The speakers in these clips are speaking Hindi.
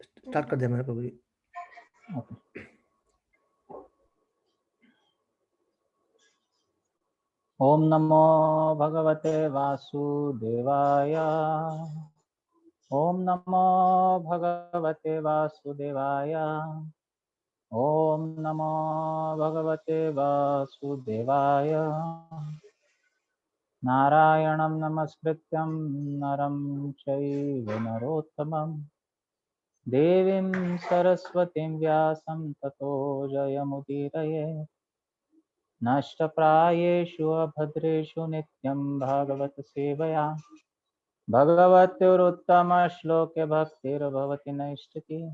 स्टार्ट कर दिया मैंने प्रभु जी। ओम नमो भगवते वासुदेवाय। ओम नमो भगवते वासुदेवाय। ओम नमो भगवते वासुदेवाय। नारायणं नमस्कृत्यं नरं चैव नरोत्तमं देवीं सरस्वतीं व्यासं ततो जयमुदीरये। नष्टप्रायेषु अभद्रेषु नित्यं भागवत सेवया भगवत्युत्तमश्लोके भक्तिर्भवति नैष्टिकी।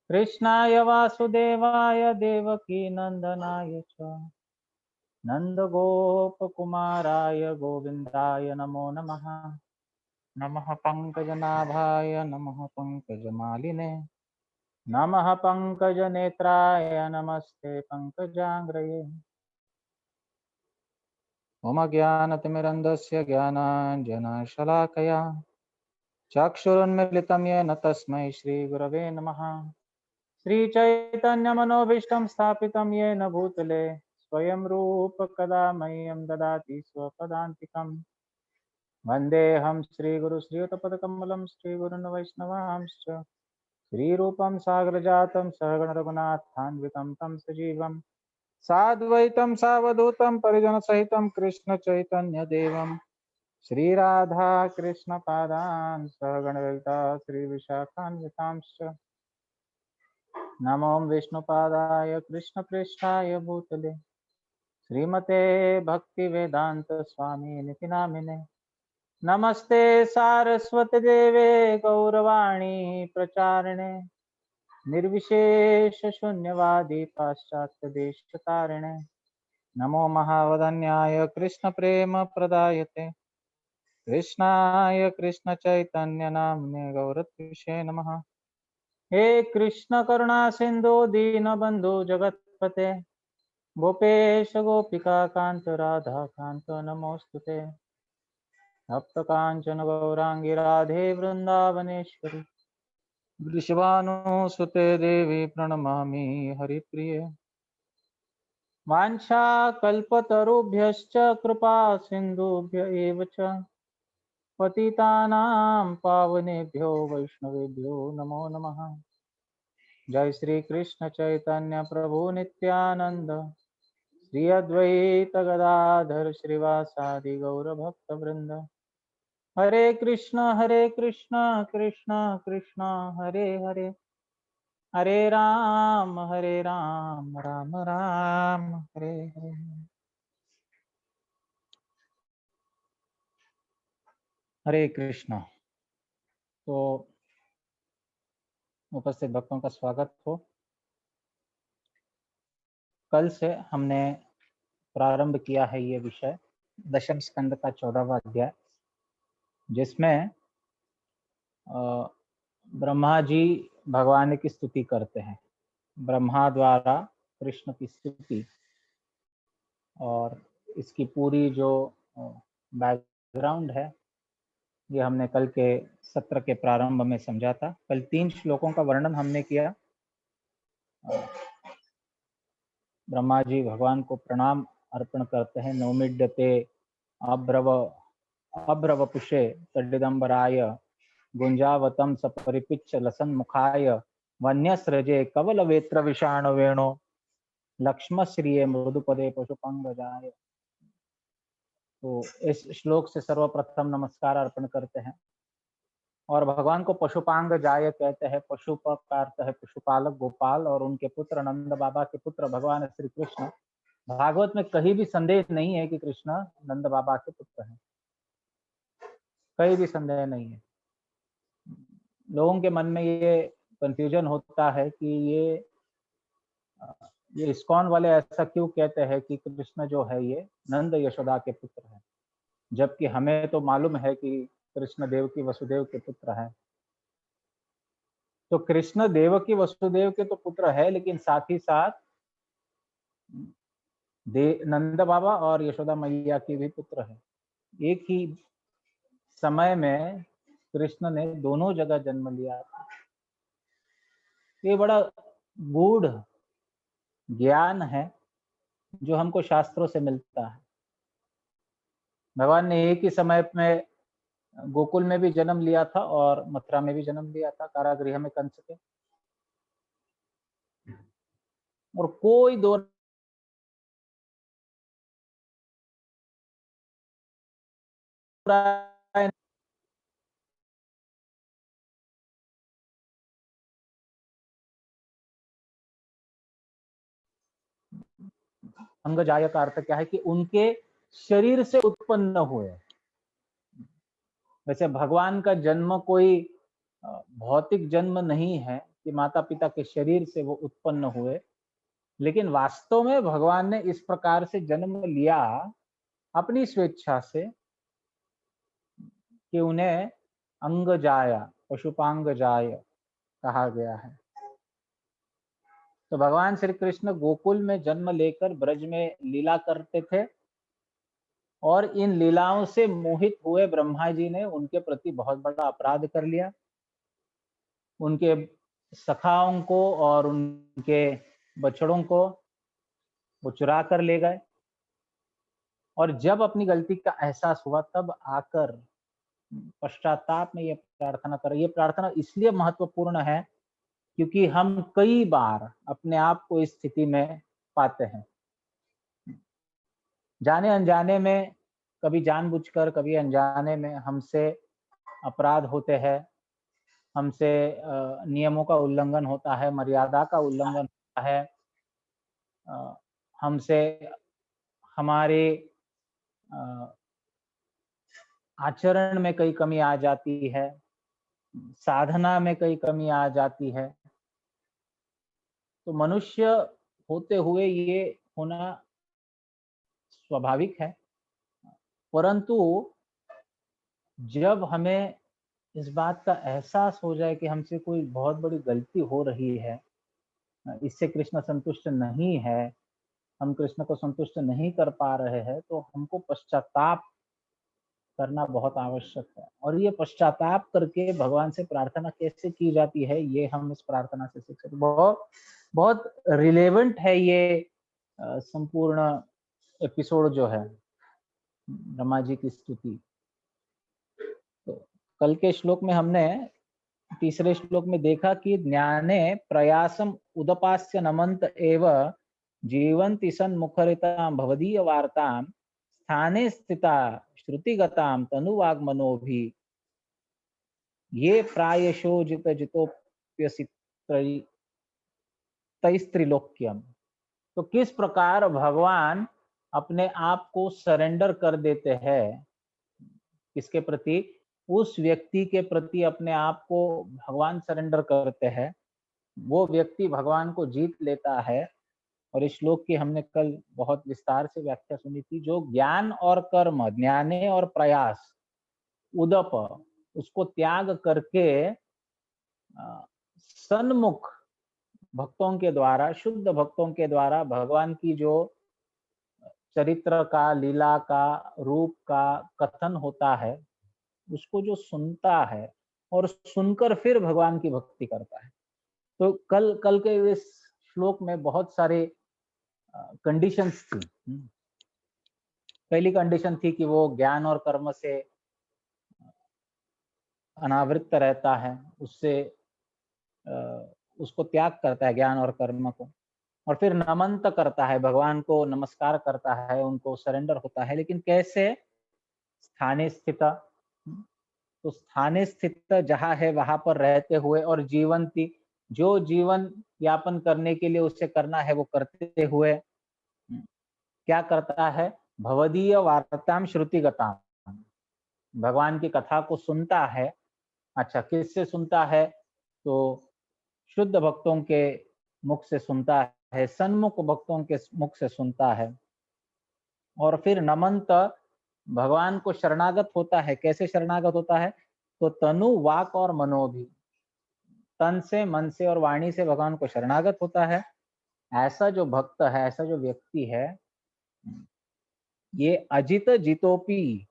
कृष्णाय वासुदेवाय देवकी नन्दनाय च नन्दगोपकुमाराय गोविन्दाय नमो नमः। नमः पङ्कजनाभाय नमः पङ्कजमालिने नमः पङ्कजनेत्राय नमस्ते पङ्कजाङ्ग्रये। मम ज्ञानतिमिरन्धस्य ज्ञानाञ्जनशलाकया चक्षुरुन्मीलितं येन तस्मै श्रीगुरवे नमः। श्रीचैतन्यमनोभीष्टं स्थापितं येन भूतले स्वयं रूप कदा मह्यं ददाति स्वपदान्तिकं। वन्देऽहं श्रीगुरुश्रीयुतपदकमलं श्रीगुरुन् वैष्णवांश्च श्रीरूपं सागरजातं सहगण रघुनाथान्वितं तं सजीवं साद्वैतं सावधूतं परिजनसहितं कृष्ण चैतन्य देवं श्रीराधा कृष्ण पादान् सहगणललिता श्रीविशाखान्वितांश्च नमो विष्णुपादाय कृष्णप्रेष्ठाय भूतले श्रीमते भक्तिवेदांत स्वामी निति नामिने। नमस्ते सारस्वती देवे गौरवाणी प्रचारिणे निर्विशेष शून्यवादी पाश्चात्य देशतारिणे। नमो महावदन्याय कृष्ण प्रेम प्रदायते कृष्णाय कृष्ण चैतन्य नामने गौरत्विषे नमः। हे कृष्ण करुणा सिंधु दीनबंधु जगत्पते गोपेश गोपिका कांत राधा कांत नमोस्तुते। तप्त कांचन गौरांगी राधे वृंदावनेश्वरी वृषभानुसुते देवी प्रणमामि हरिप्रिये। वाञ्छाकल्पतरुभ्यश्च कृपा सिन्धुभ्य एव च पतितानां पावनेभ्यो वैष्णवेभ्यो नमो नमः। जय श्री कृष्ण चैतन्य प्रभु नित्यानंद श्री अद्वैत गदाधर श्रीवासादि गौर भक्त वृंद। हरे कृष्ण कृष्ण कृष्ण हरे हरे हरे राम राम राम हरे हरे। हरे कृष्ण। तो उपस्थित भक्तों का स्वागत हो। कल से हमने प्रारंभ किया है ये विषय दशम स्कंद का 14वां अध्याय, जिसमें ब्रह्मा जी भगवान की स्तुति करते हैं। ब्रह्मा द्वारा कृष्ण की स्तुति, और इसकी पूरी जो बैकग्राउंड है ये हमने कल के सत्र के प्रारंभ में समझा था। कल 3 श्लोकों का वर्णन हमने किया। ब्रह्मा जी भगवान को प्रणाम अर्पण करते हैं। नौमिड्यते अब्रवपुषे तडिदंबराय गुंजावतम सपरिपिच्छ लसन मुखाय वन्यस्रजे कवल वेत्र विषाण वेणो लक्ष्मश्रिये मृदुपदे पशुपंगजाय। तो इस श्लोक से सर्वप्रथम नमस्कार अर्पण करते हैं। और भगवान को पशुपांग जाय कहते हैं। पशुप का अर्थ है पशुपालक गोपाल, और उनके पुत्र नंद बाबा के पुत्र भगवान श्री कृष्ण। भागवत में कहीं भी संदेह नहीं है कि कृष्ण नंद बाबा के पुत्र हैं, कहीं भी संदेह नहीं है। लोगों के मन में ये कंफ्यूजन होता है कि ये इस्कॉन वाले ऐसा क्यों कहते हैं कि कृष्ण जो है ये नंद यशोदा के पुत्र हैं, जबकि हमें तो मालूम है कि कृष्ण देवकी वसुदेव के पुत्र हैं। तो कृष्ण देवकी वसुदेव के तो पुत्र है, लेकिन साथ ही साथ नंद बाबा और यशोदा मैया के भी पुत्र है। एक ही समय में कृष्ण ने दोनों जगह जन्म लिया था। ये बड़ा गूढ़ ज्ञान है जो हमको शास्त्रों से मिलता है। भगवान ने एक ही समय में गोकुल में भी जन्म लिया था और मथुरा में भी जन्म लिया था, कारागृह में कंस के। और कोई दो राय अंग जाय का अर्थ क्या है कि उनके शरीर से उत्पन्न हुए। वैसे भगवान का जन्म कोई भौतिक जन्म नहीं है कि माता पिता के शरीर से वो उत्पन्न हुए, लेकिन वास्तव में भगवान ने इस प्रकार से जन्म लिया अपनी स्वेच्छा से कि उन्हें अंग जाया, पशुपांग जाय कहा गया है। तो भगवान श्री कृष्ण गोकुल में जन्म लेकर ब्रज में लीला करते थे और इन लीलाओं से मोहित हुए ब्रह्मा जी ने उनके प्रति बहुत बड़ा अपराध कर लिया। उनके सखाओं को और उनके बछड़ों को वो चुरा कर ले गए और जब अपनी गलती का एहसास हुआ तब आकर पश्चाताप में ये प्रार्थना कर। ये प्रार्थना इसलिए महत्वपूर्ण है क्योंकि हम कई बार अपने आप को इस स्थिति में पाते हैं, जाने अनजाने में, कभी जानबूझकर कभी अनजाने में हमसे अपराध होते हैं, हमसे नियमों का उल्लंघन होता है, मर्यादा का उल्लंघन होता है, हमसे हमारे आचरण में कई कमी आ जाती है, साधना में कई कमी आ जाती है। तो मनुष्य होते हुए ये होना स्वाभाविक है, परंतु जब हमें इस बात का एहसास हो जाए कि हमसे कोई बहुत बड़ी गलती हो रही है, इससे कृष्ण संतुष्ट नहीं है, हम कृष्ण को संतुष्ट नहीं कर पा रहे हैं, तो हमको पश्चाताप करना बहुत आवश्यक है। और ये पश्चाताप करके भगवान से प्रार्थना कैसे की जाती है, ये हम इस प्रार्थना से सीख सकते। बहुत बहुत रिलेवेंट है ये संपूर्ण एपिसोड जो है ब्रह्मा जी की स्तुति। तो कल के श्लोक में हमने तीसरे श्लोक में देखा कि ज्ञाने प्रयासम उदपास्य नमंत एव जीवंति सन्मुखरितां भवदीय वार्तां स्थाने स्थिता श्रुतिगतां तनुवाग्मनो भी ये प्रायशो जित जितोप्यसि तैस्त्रिलोक्यम। तो किस प्रकार भगवान अपने आप को सरेंडर कर देते हैं, किसके प्रति? उस व्यक्ति के प्रति अपने आप को भगवान सरेंडर करते हैं, वो व्यक्ति भगवान को जीत लेता है। और इस श्लोक की हमने कल बहुत विस्तार से व्याख्या सुनी थी। जो ज्ञान और कर्म, ज्ञाने और प्रयास, उदप, उसको त्याग करके सन्मुख भक्तों के द्वारा, शुद्ध भक्तों के द्वारा भगवान की जो चरित्र का, लीला का, रूप का कथन होता है, उसको जो सुनता है और सुनकर फिर भगवान की भक्ति करता है। तो कल कल के इस श्लोक में बहुत सारे कंडीशंस थी। पहली कंडीशन थी कि वो ज्ञान और कर्म से अनावृत रहता है, उससे उसको त्याग करता है ज्ञान और कर्म को, और फिर नमंत करता है, भगवान को नमस्कार करता है, उनको सरेंडर होता है। लेकिन कैसे? स्थाने स्थित। तो स्थाने स्थित जहाँ है वहां पर रहते हुए, और जीवंती, जो जीवन यापन करने के लिए उसे करना है वो करते हुए क्या करता है? भवदीय वार्ताम श्रुतिगताम, भगवान की कथा को सुनता है। अच्छा, किससे सुनता है? तो शुद्ध भक्तों के मुख से सुनता है, सन्मुख भक्तों के मुख से सुनता है। और फिर नमंत भगवान को शरणागत होता है। कैसे शरणागत होता है? तो तनु, वाक और मनो भी, तन से, मन से और वाणी से भगवान को शरणागत होता है। ऐसा जो भक्त है, ऐसा जो व्यक्ति है, ये अजित जितोपी,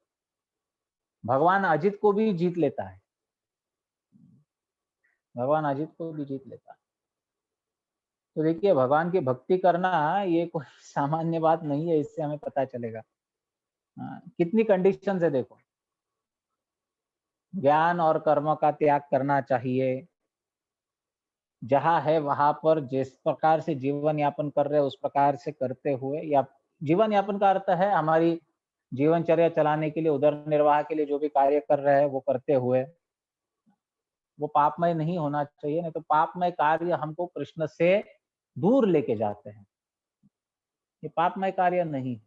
भगवान अजित को भी जीत लेता है, भगवान अजित को भी जीत लेता है। तो देखिए भगवान की भक्ति करना ये कोई सामान्य बात नहीं है, इससे हमें पता चलेगा। कितनी कंडीशंस है देखो, ज्ञान और कर्म का त्याग करना चाहिए। जहाँ है वहाँ पर जिस प्रकार से जीवन यापन कर रहे हैं उस प्रकार से करते हुए, या जीवन यापन का अर्थ है हमारी जीवनचर्या चलाने के लिए, उदर निर्वाह के लिए जो भी कार्य कर रहे हैं वो करते हुए, वो पापमय नहीं होना चाहिए, नहीं तो पापमय कार्य हमको कृष्ण से दूर लेके जाते हैं। ये पापमय कार्य नहीं है।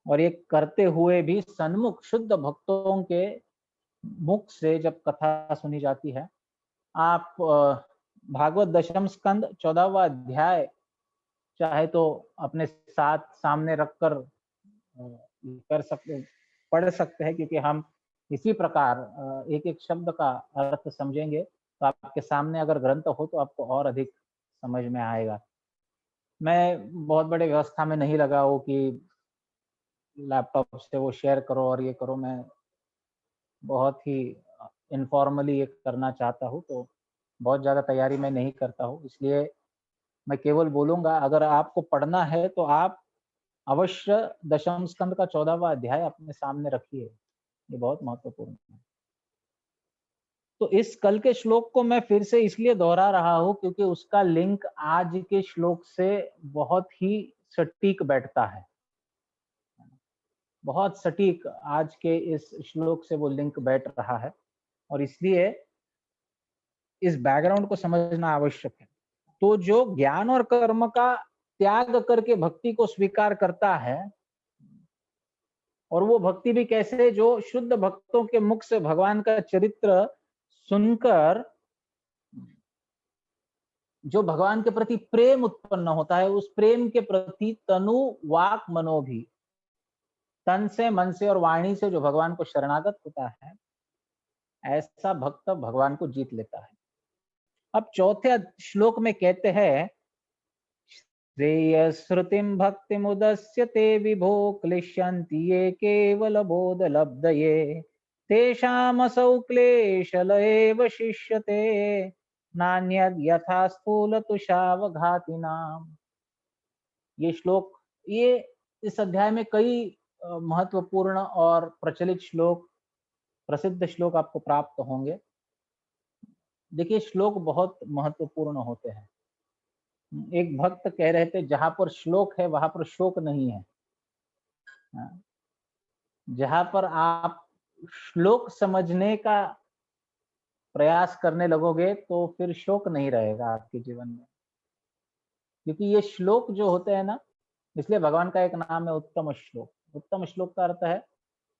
और ये करते हुए भी सन्मुख शुद्ध भक्तों के मुख से जब कथा सुनी जाती है, आप भागवत दशम स्कंद 14वां अध्याय चाहे तो अपने साथ सामने रखकर कर सकते, पढ़ सकते हैं, क्योंकि हम इसी प्रकार एक एक शब्द का अर्थ समझेंगे तो आपके सामने अगर ग्रंथ हो तो आपको और अधिक समझ में आएगा। मैं बहुत बड़े व्यवस्था में नहीं लगा हूँ कि लैपटॉप से वो शेयर करो और ये करो। मैं बहुत ही इनफॉर्मली ये करना चाहता हूँ, तो बहुत ज़्यादा तैयारी मैं नहीं करता हूँ, इसलिए मैं केवल बोलूँगा अगर आपको पढ़ना है तो आप अवश्य दशम स्कंद का 14वां अध्याय अपने सामने रखिए। ये बहुत महत्वपूर्ण है। तो इस कल के श्लोक को मैं फिर से इसलिए दोहरा रहा हूँ क्योंकि उसका लिंक आज के श्लोक से बहुत ही सटीक बैठता है। बहुत सटीक आज के इस श्लोक से वो लिंक बैठ रहा है, और इसलिए इस बैकग्राउंड को समझना आवश्यक है। तो जो ज्ञान और कर्म का त्याग करके भक्ति को स्वीकार करता है, और वो भक्ति भी कैसे, जो शुद्ध भक्तों के मुख से भगवान का चरित्र सुनकर जो भगवान के प्रति प्रेम उत्पन्न होता है, उस प्रेम के प्रति तनु वाक मनो भी, तन से मन से और वाणी से जो भगवान को शरणागत होता है, ऐसा भक्त भगवान को जीत लेता है। अब चौथे श्लोक में कहते हैं, श्रेय श्रुतिम भक्ति मुदस्य ते विभो क्लिश्यन्ति ये केवल बोध लब्धये तेषामसौ क्लेशल एव शिष्यते नान्यद यथा स्थूल तुषावघातिनाम। ये श्लोक, ये इस अध्याय में कई महत्वपूर्ण और प्रचलित श्लोक, प्रसिद्ध श्लोक आपको प्राप्त होंगे। देखिए श्लोक बहुत महत्वपूर्ण होते हैं। एक भक्त कह रहे थे, जहां पर श्लोक है वहां पर शोक नहीं है। हाँ, जहां पर आप श्लोक समझने का प्रयास करने लगोगे तो फिर शोक नहीं रहेगा आपके जीवन में, क्योंकि ये श्लोक जो होते हैं ना, इसलिए भगवान का एक नाम है उत्तम श्लोक। उत्तम श्लोक का अर्थ है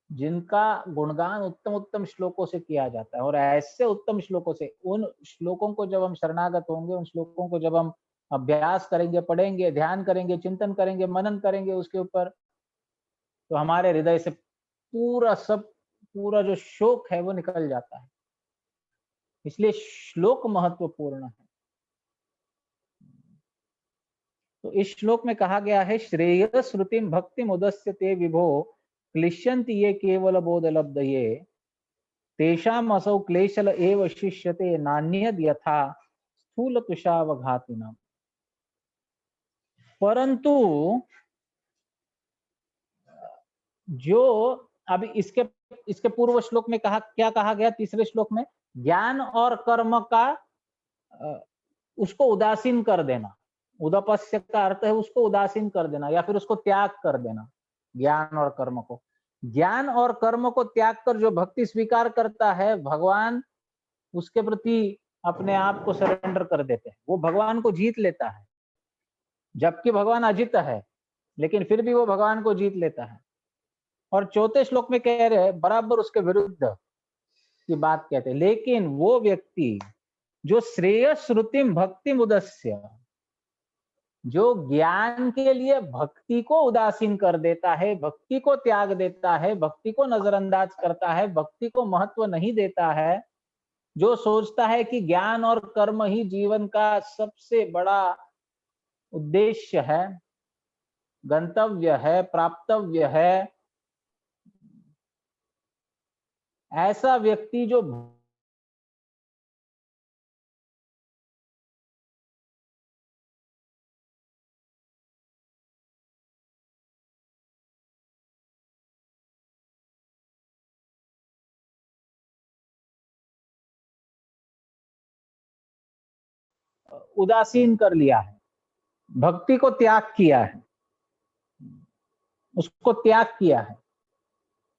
जिनका गुणगान उत्तम उत्तम श्लोकों से किया जाता है, और ऐसे उत्तम श्लोकों से, उन श्लोकों को जब हम शरणागत होंगे, उन श्लोकों को जब हम अभ्यास करेंगे, पढ़ेंगे, ध्यान करेंगे, चिंतन करेंगे, मनन करेंगे उसके ऊपर, तो हमारे हृदय से पूरा सब, पूरा जो शोक है वो निकल जाता है। इसलिए श्लोक महत्वपूर्ण है। तो इस श्लोक में कहा गया है, श्रेय श्रुतिम भक्ति मुदस्य ते विभो क्लिश्यन्ति ये केवल बोध लब्धये तेषाम असौ क्लेशल एव शिष्यते नान्यद यथा स्थूल तुषावघातिनाम। परंतु जो अब इसके इसके पूर्व श्लोक में कहा, क्या कहा गया तीसरे श्लोक में, ज्ञान और कर्म का उसको उदासीन कर देना। उदापस्य का अर्थ है उसको उदासीन कर देना या फिर उसको त्याग कर देना। ज्ञान और कर्म को, ज्ञान और कर्म को त्याग कर जो भक्ति स्वीकार करता है, भगवान उसके प्रति अपने आप को सरेंडर कर देते हैं, वो भगवान को जीत लेता है। जबकि भगवान अजित है, लेकिन फिर भी वो भगवान को जीत लेता है। और चौथे श्लोक में कह रहे हैं, बराबर उसके विरुद्ध की बात कहते हैं, लेकिन वो व्यक्ति जो श्रेय श्रुतिम भक्ति मुदस्य, जो ज्ञान के लिए भक्ति को उदासीन कर देता है, भक्ति को त्याग देता है, भक्ति को नजरअंदाज करता है, भक्ति को महत्व नहीं देता है, जो सोचता है कि ज्ञान और कर्म ही जीवन का सबसे बड़ा उद्देश्य है, गंतव्य है, प्राप्तव्य है, ऐसा व्यक्ति जो उदासीन कर लिया है, भक्ति को त्याग किया है, उसको त्याग किया है।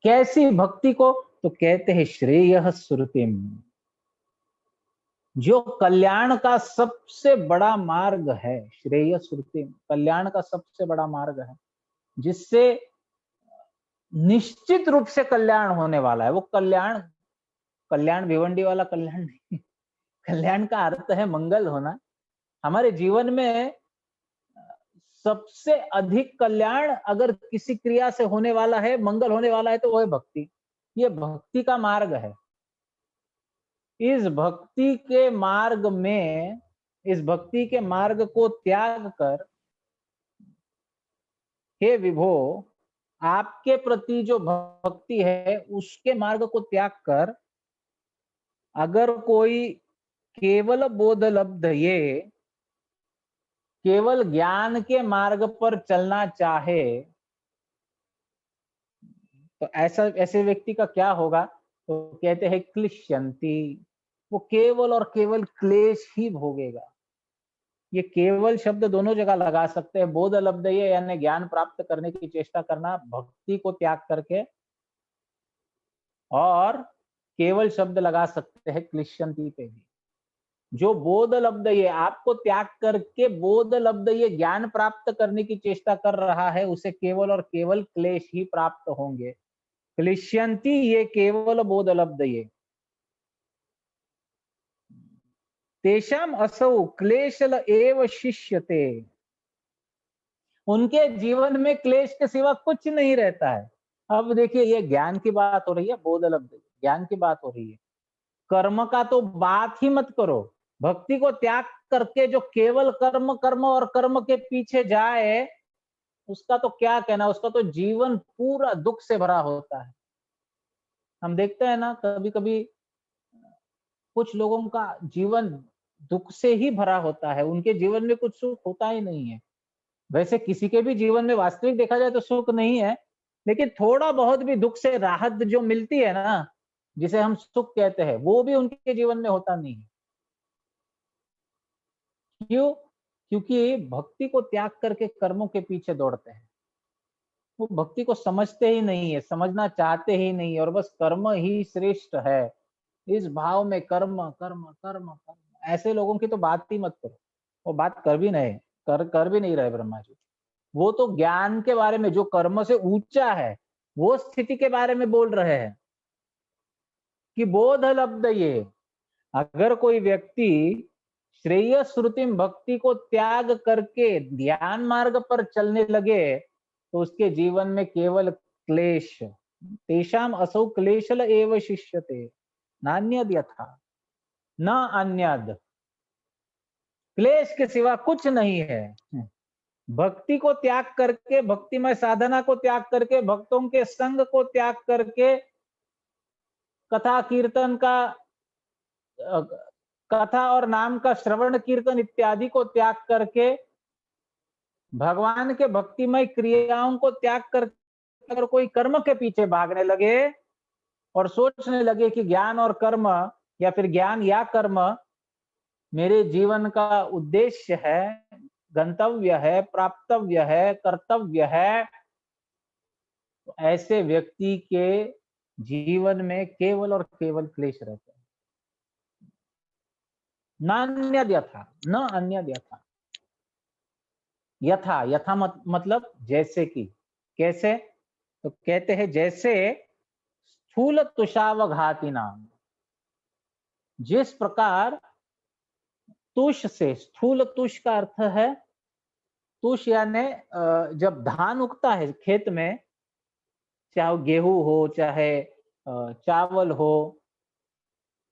कैसी भक्ति को? तो कहते हैं श्रेयः श्रुतिम, जो कल्याण का सबसे बड़ा मार्ग है। श्रेयः श्रुतिम, कल्याण का सबसे बड़ा मार्ग है, जिससे निश्चित रूप से कल्याण होने वाला है। वो कल्याण, कल्याण भिवंडी वाला कल्याण नहीं, कल्याण का अर्थ है मंगल होना। हमारे जीवन में सबसे अधिक कल्याण अगर किसी क्रिया से होने वाला है, मंगल होने वाला है, तो वो है भक्ति। ये भक्ति का मार्ग है। इस भक्ति के मार्ग में, इस भक्ति के मार्ग को त्याग कर, हे विभो, आपके प्रति जो भक्ति है उसके मार्ग को त्याग कर अगर कोई केवल बोध लब्ध, ये केवल ज्ञान के मार्ग पर चलना चाहे, तो ऐसे व्यक्ति का क्या होगा? तो कहते हैं क्लिश्यन्ति, वो केवल और केवल क्लेश ही भोगेगा। ये केवल शब्द दोनों जगह लगा सकते हैं। बोध लब्ध ये यानी ज्ञान प्राप्त करने की चेष्टा करना भक्ति को त्याग करके, और केवल शब्द लगा सकते हैं क्लिश्यन्ति पे भी। जो बोध लब्ध ये आपको त्याग करके बोध लब्ध ये ज्ञान प्राप्त करने की चेष्टा कर रहा है, उसे केवल और केवल क्लेश ही प्राप्त होंगे। क्लिश्यन्ति ये केवल बोध लब्ध ये। तेषाम असौ क्लेशल एव शिष्यते, उनके जीवन में क्लेश के सिवा कुछ नहीं रहता है। अब देखिए, ये ज्ञान की बात हो रही है, बोध लब्ध ज्ञान की बात हो रही है। कर्म का तो बात ही मत करो। भक्ति को त्याग करके जो केवल कर्म कर्म और कर्म के पीछे जाए, उसका तो क्या कहना, उसका तो जीवन पूरा दुख से भरा होता है। हम देखते हैं ना, कभी कभी कुछ लोगों का जीवन दुख से ही भरा होता है, उनके जीवन में कुछ सुख होता ही नहीं है। वैसे किसी के भी जीवन में वास्तविक देखा जाए तो सुख नहीं है, लेकिन थोड़ा बहुत भी दुख से राहत जो मिलती है ना, जिसे हम सुख कहते हैं, वो भी उनके जीवन में होता नहीं है। क्यों? क्योंकि भक्ति को त्याग करके कर्मों के पीछे दौड़ते हैं। वो भक्ति को समझते ही नहीं है, समझना चाहते ही नहीं है, और बस कर्म ही श्रेष्ठ है, इस भाव में कर्म कर्म कर्म कर्म। ऐसे लोगों की तो बात ही मत करो। वो बात कर भी नहीं, कर भी नहीं रहे ब्रह्मा जी। वो तो ज्ञान के बारे में, जो कर्म से ऊंचा है, वो स्थिति के बारे में बोल रहे हैं कि बोध लब्ध ये। अगर कोई व्यक्ति श्रेय श्रुतिम भक्ति को त्याग करके ध्यान मार्ग पर चलने लगे, तो उसके जीवन में केवल क्लेश। तेषाम असौ क्लेशल एव शिष्यते नान्यद यथा न अन्यद, क्लेश के सिवा कुछ नहीं है। भक्ति को त्याग करके, भक्तिमय साधना को त्याग करके, भक्तों के संग को त्याग करके, कथा कीर्तन का कथा और नाम का श्रवण कीर्तन इत्यादि को त्याग करके, भगवान के भक्तिमय क्रियाओं को त्याग कर अगर कोई कर्म के पीछे भागने लगे और सोचने लगे कि ज्ञान और कर्म, या फिर ज्ञान या कर्म मेरे जीवन का उद्देश्य है, गंतव्य है, प्राप्तव्य है, कर्तव्य है, तो ऐसे व्यक्ति के जीवन में केवल और केवल क्लेश रहते हैं। नान्यद यथा, न अन्यद यथा। यथा, यथा मतलब जैसे कि। कैसे? तो कहते हैं जैसे स्थूल तुषावघाती नाम, जिस प्रकार तुष से, स्थूल तुष का अर्थ है, तुष यानी जब धान उगता है खेत में, चाहे गेहूं हो, चाहे चावल हो,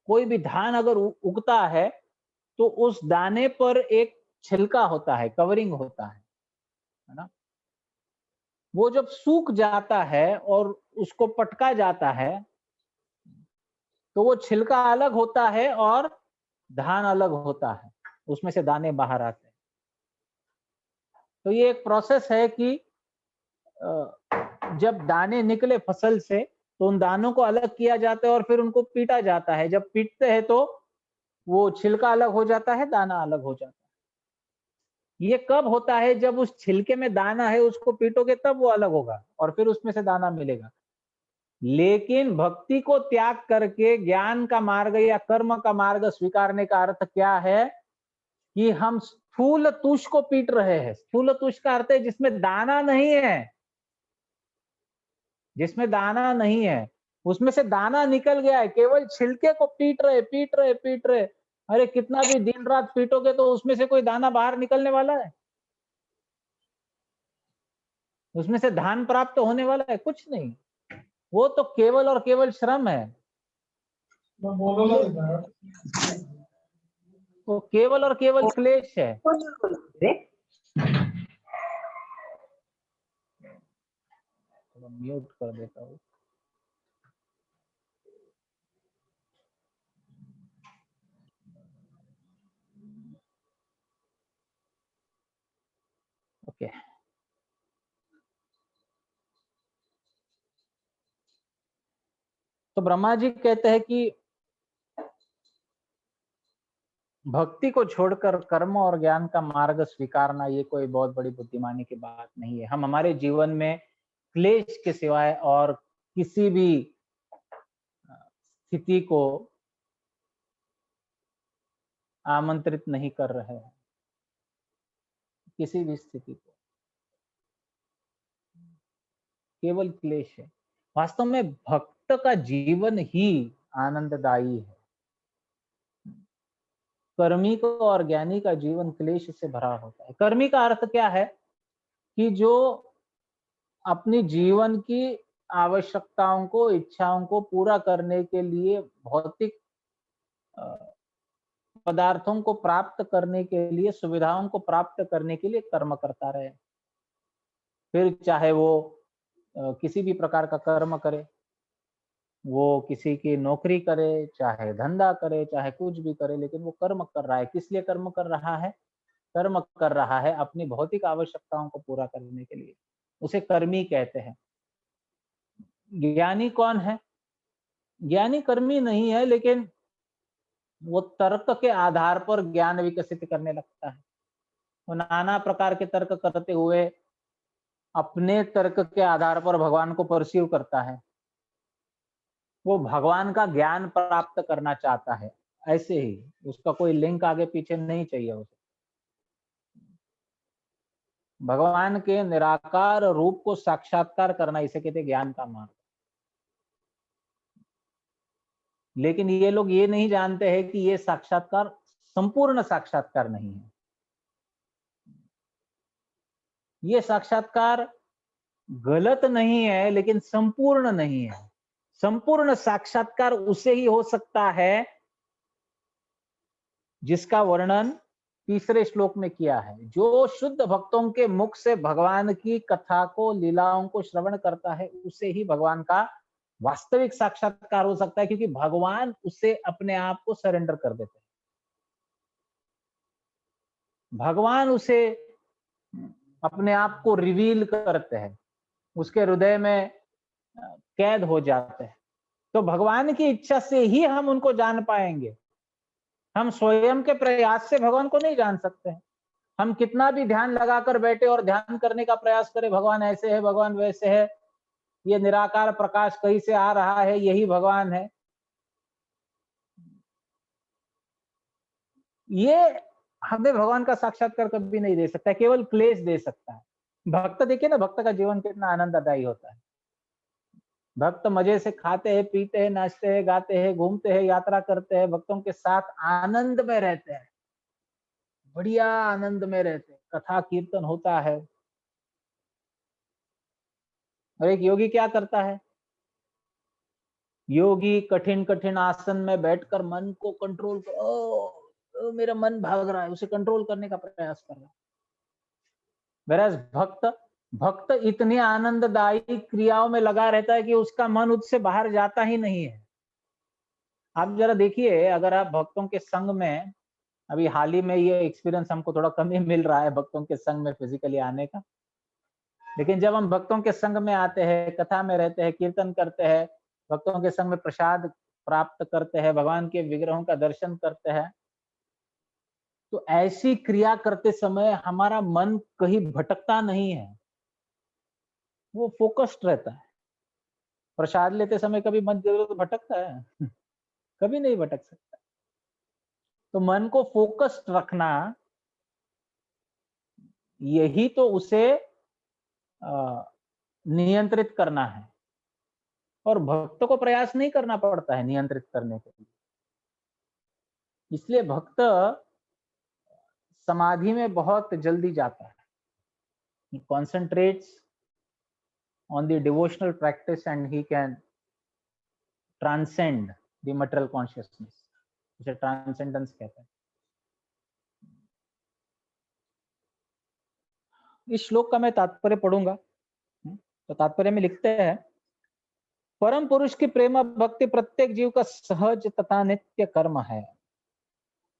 कोई भी धान अगर उगता है, तो उस दाने पर एक छिलका होता है, कवरिंग होता है ना। वो जब सूख जाता है और उसको पटका जाता है, तो वो छिलका अलग होता है और धान अलग होता है, उसमें से दाने बाहर आते हैं। तो ये एक प्रोसेस है कि जब दाने निकले फसल से, तो उन दानों को अलग किया जाता है और फिर उनको पीटा जाता है। जब पीटते हैं तो वो छिलका अलग हो जाता है, दाना अलग हो जाता है। ये कब होता है? जब उस छिलके में दाना है, उसको पीटोगे तब वो अलग होगा और फिर उसमें से दाना मिलेगा। लेकिन भक्ति को त्याग करके ज्ञान का मार्ग या कर्म का मार्ग स्वीकारने का अर्थ क्या है? कि हम स्थूल तुष को पीट रहे हैं। स्थूल तुष का अर्थ है जिसमें दाना नहीं है, जिसमें दाना नहीं है, उसमें से दाना निकल गया है, केवल छिलके को पीट रहे, पीट रहे, पीट रहे। अरे कितना भी दिन रात पीटोगे तो उसमें से कोई दाना बाहर निकलने वाला है? उसमें से धान प्राप्त होने वाला है? कुछ नहीं। वो तो केवल और केवल श्रम है। वो केवल और केवल क्लेश है। म्यूट कर देता हूँ। ओके, तो ब्रह्मा जी कहते हैं कि भक्ति को छोड़कर कर्म और ज्ञान का मार्ग स्वीकारना ये कोई बहुत बड़ी बुद्धिमानी की बात नहीं है। हम हमारे जीवन में क्लेश के सिवाय और किसी भी स्थिति को आमंत्रित नहीं कर रहे हैं, किसी भी स्थिति को, केवल क्लेश है। वास्तव में भक्त का जीवन ही आनंददायी है। कर्मी को और ज्ञानी का जीवन क्लेश से भरा होता है। कर्मी का अर्थ क्या है? कि जो अपनी जीवन की आवश्यकताओं को, इच्छाओं को पूरा करने के लिए भौतिक पदार्थों को प्राप्त करने के लिए, सुविधाओं को प्राप्त करने के लिए कर्म करता रहे। फिर चाहे वो किसी भी प्रकार का कर्म करे, वो किसी की नौकरी करे, चाहे धंधा करे, चाहे कुछ भी करे, लेकिन वो कर्म कर रहा है। किस लिए कर्म कर रहा है? कर्म कर रहा है अपनी भौतिक आवश्यकताओं को पूरा करने के लिए। उसे कर्मी कहते हैं। ज्ञानी कौन है? ज्ञानी कर्मी नहीं है, लेकिन वो तर्क के आधार पर ज्ञान विकसित करने लगता है। वो नाना प्रकार के तर्क करते हुए अपने तर्क के आधार पर भगवान को परसीव करता है। वो भगवान का ज्ञान प्राप्त करना चाहता है, ऐसे ही। उसका कोई लिंक आगे पीछे नहीं चाहिए उसे। भगवान के निराकार रूप को साक्षात्कार करना, इसे कहते हैं ज्ञान का मार्ग। लेकिन ये लोग ये नहीं जानते हैं कि ये साक्षात्कार संपूर्ण साक्षात्कार नहीं है। ये साक्षात्कार गलत नहीं है, लेकिन संपूर्ण नहीं है। संपूर्ण साक्षात्कार उसे ही हो सकता है जिसका वर्णन तीसरे श्लोक में किया है। जो शुद्ध भक्तों के मुख से भगवान की कथा को, लीलाओं को श्रवण करता है, उसे ही भगवान का वास्तविक साक्षात्कार हो सकता है, क्योंकि भगवान उसे अपने आप को सरेंडर कर देते हैं। भगवान उसे अपने आप को रिवील करते हैं, उसके हृदय में कैद हो जाते हैं। तो भगवान की इच्छा से ही हम उनको जान पाएंगे। हम स्वयं के प्रयास से भगवान को नहीं जान सकते हैं। हम कितना भी ध्यान लगाकर बैठे और ध्यान करने का प्रयास करें, भगवान ऐसे है, भगवान वैसे है, ये निराकार प्रकाश कहीं से आ रहा है, यही भगवान है, ये हमें भगवान का साक्षात्कार कभी नहीं दे सकता है, केवल क्लेश दे सकता है। भक्त देखिए ना, भक्त का जीवन कितना आनंददायी होता है। भक्त मजे से खाते हैं, पीते हैं, नाचते हैं, गाते हैं, घूमते हैं, यात्रा करते हैं, भक्तों के साथ आनंद में रहते हैं, बढ़िया आनंद में रहते हैं, कथा कीर्तन होता है। और एक योगी क्या करता है? योगी कठिन कठिन आसन में बैठकर मन को कंट्रोल कर, मेरा मन भाग रहा है, उसे कंट्रोल करने का प्रयास कर रहा है। Whereas भक्त इतनी आनंददायी क्रियाओं में लगा रहता है कि उसका मन उससे बाहर जाता ही नहीं है। आप जरा देखिए, अगर आप भक्तों के संग में, अभी हाल ही में ये एक्सपीरियंस हमको थोड़ा कम ही मिल रहा है भक्तों के संग में फिजिकली आने का, लेकिन जब हम भक्तों के संग में आते हैं, कथा में रहते हैं, कीर्तन करते हैं, भक्तों के संग में प्रसाद प्राप्त करते हैं, भगवान के विग्रहों का दर्शन करते हैं, तो ऐसी क्रिया करते समय हमारा मन कहीं भटकता नहीं है, वो फोकस्ड रहता है। प्रसाद लेते समय कभी मन इधर-उधर भटकता है? कभी नहीं भटक सकता। तो मन को फोकस्ड रखना, यही तो उसे नियंत्रित करना है। और भक्त को प्रयास नहीं करना पड़ता है नियंत्रित करने के लिए। इसलिए भक्त समाधि में बहुत जल्दी जाता है। He concentrates on the devotional practice and he can transcend the material consciousness. इसे ट्रांसेंडेंस कहते हैं। इस श्लोक का मैं तात्पर्य पढ़ूंगा। तो तात्पर्य में लिखते हैं, परम पुरुष की प्रेम भक्ति प्रत्येक जीव का सहज तथा नित्य कर्म है।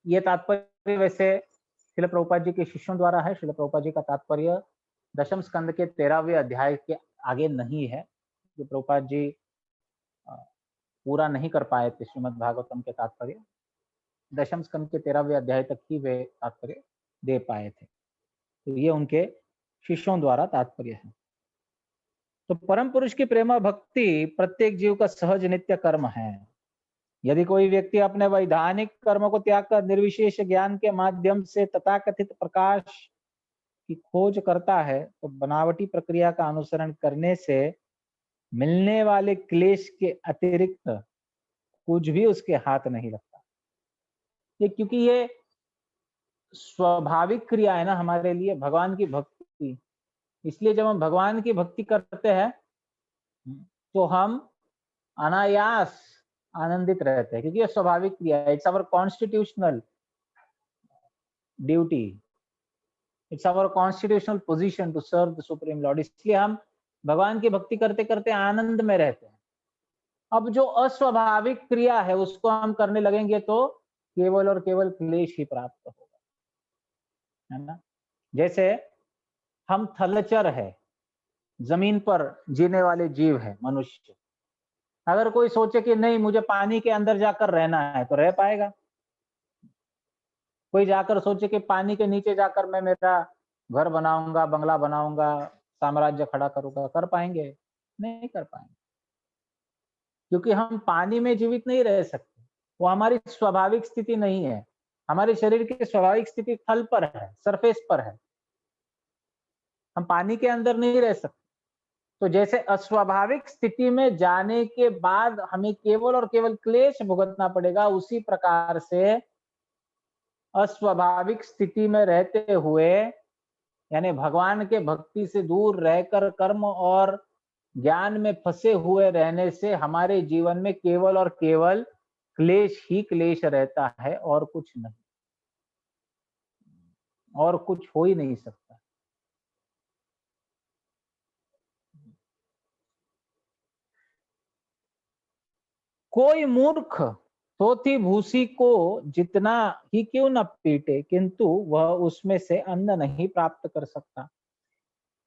ये तात्पर्य वैसे श्रील प्रभुपाद जी के शिष्यों द्वारा है। श्रील प्रभुपाद जी का तात्पर्य दशम स्कंद के 13वें अध्याय के आगे नहीं है, जो प्रभुपाद जी पूरा नहीं कर पाए थे श्रीमद् भागवतम के तात्पर्य। दशम स्कंद के 13वें अध्याय तक ही वे तात्पर्य दे पाए थे। तो ये उनके शिष्यों द्वारा तात्पर्य है। तो परम पुरुष की प्रेम भक्ति प्रत्येक जीव का सहज नित्य कर्म है। यदि कोई व्यक्ति अपने वैधानिक कर्म को त्याग कर निर्विशेष ज्ञान के माध्यम से तथाकथित प्रकाश की खोज करता है, तो बनावटी प्रक्रिया का अनुसरण करने से मिलने वाले क्लेश के अतिरिक्त कुछ भी उसके हाथ नहीं लगता। ये क्योंकि ये स्वाभाविक क्रिया है ना हमारे लिए, भगवान की भक्ति। इसलिए जब हम भगवान की भक्ति करते हैं तो हम अनायास आनंदित रहते हैं, क्योंकि ये स्वाभाविक क्रिया है। It's our constitutional duty, it's our constitutional position to serve the supreme lord. इसलिए हम भगवान की भक्ति करते करते आनंद में रहते हैं। अब जो अस्वाभाविक क्रिया है उसको हम करने लगेंगे तो केवल और केवल क्लेश ही प्राप्त होगा, है ना। जैसे हम थलचर है, जमीन पर जीने वाले जीव है मनुष्य। अगर कोई सोचे कि नहीं मुझे पानी के अंदर जाकर रहना है, तो रह पाएगा? कोई जाकर सोचे कि पानी के नीचे जाकर मैं मेरा घर बनाऊंगा, बंगला बनाऊंगा, साम्राज्य खड़ा करूंगा, कर पाएंगे? नहीं कर पाएंगे, क्योंकि हम पानी में जीवित नहीं रह सकते। वो हमारी स्वाभाविक स्थिति नहीं है। हमारे शरीर की स्वाभाविक स्थिति थल पर है, सरफेस पर है। हम पानी के अंदर नहीं रह सकते। तो जैसे अस्वाभाविक स्थिति में जाने के बाद हमें केवल और केवल क्लेश भुगतना पड़ेगा, उसी प्रकार से अस्वाभाविक स्थिति में रहते हुए, यानी भगवान के भक्ति से दूर रहकर कर्म और ज्ञान में फंसे हुए रहने से हमारे जीवन में केवल और केवल क्लेश ही क्लेश रहता है, और कुछ नहीं, और कुछ हो ही नहीं सकता। कोई मूर्ख थोथी भूसी को जितना ही क्यों न पीटे, किंतु वह उसमें से अन्न नहीं प्राप्त कर सकता।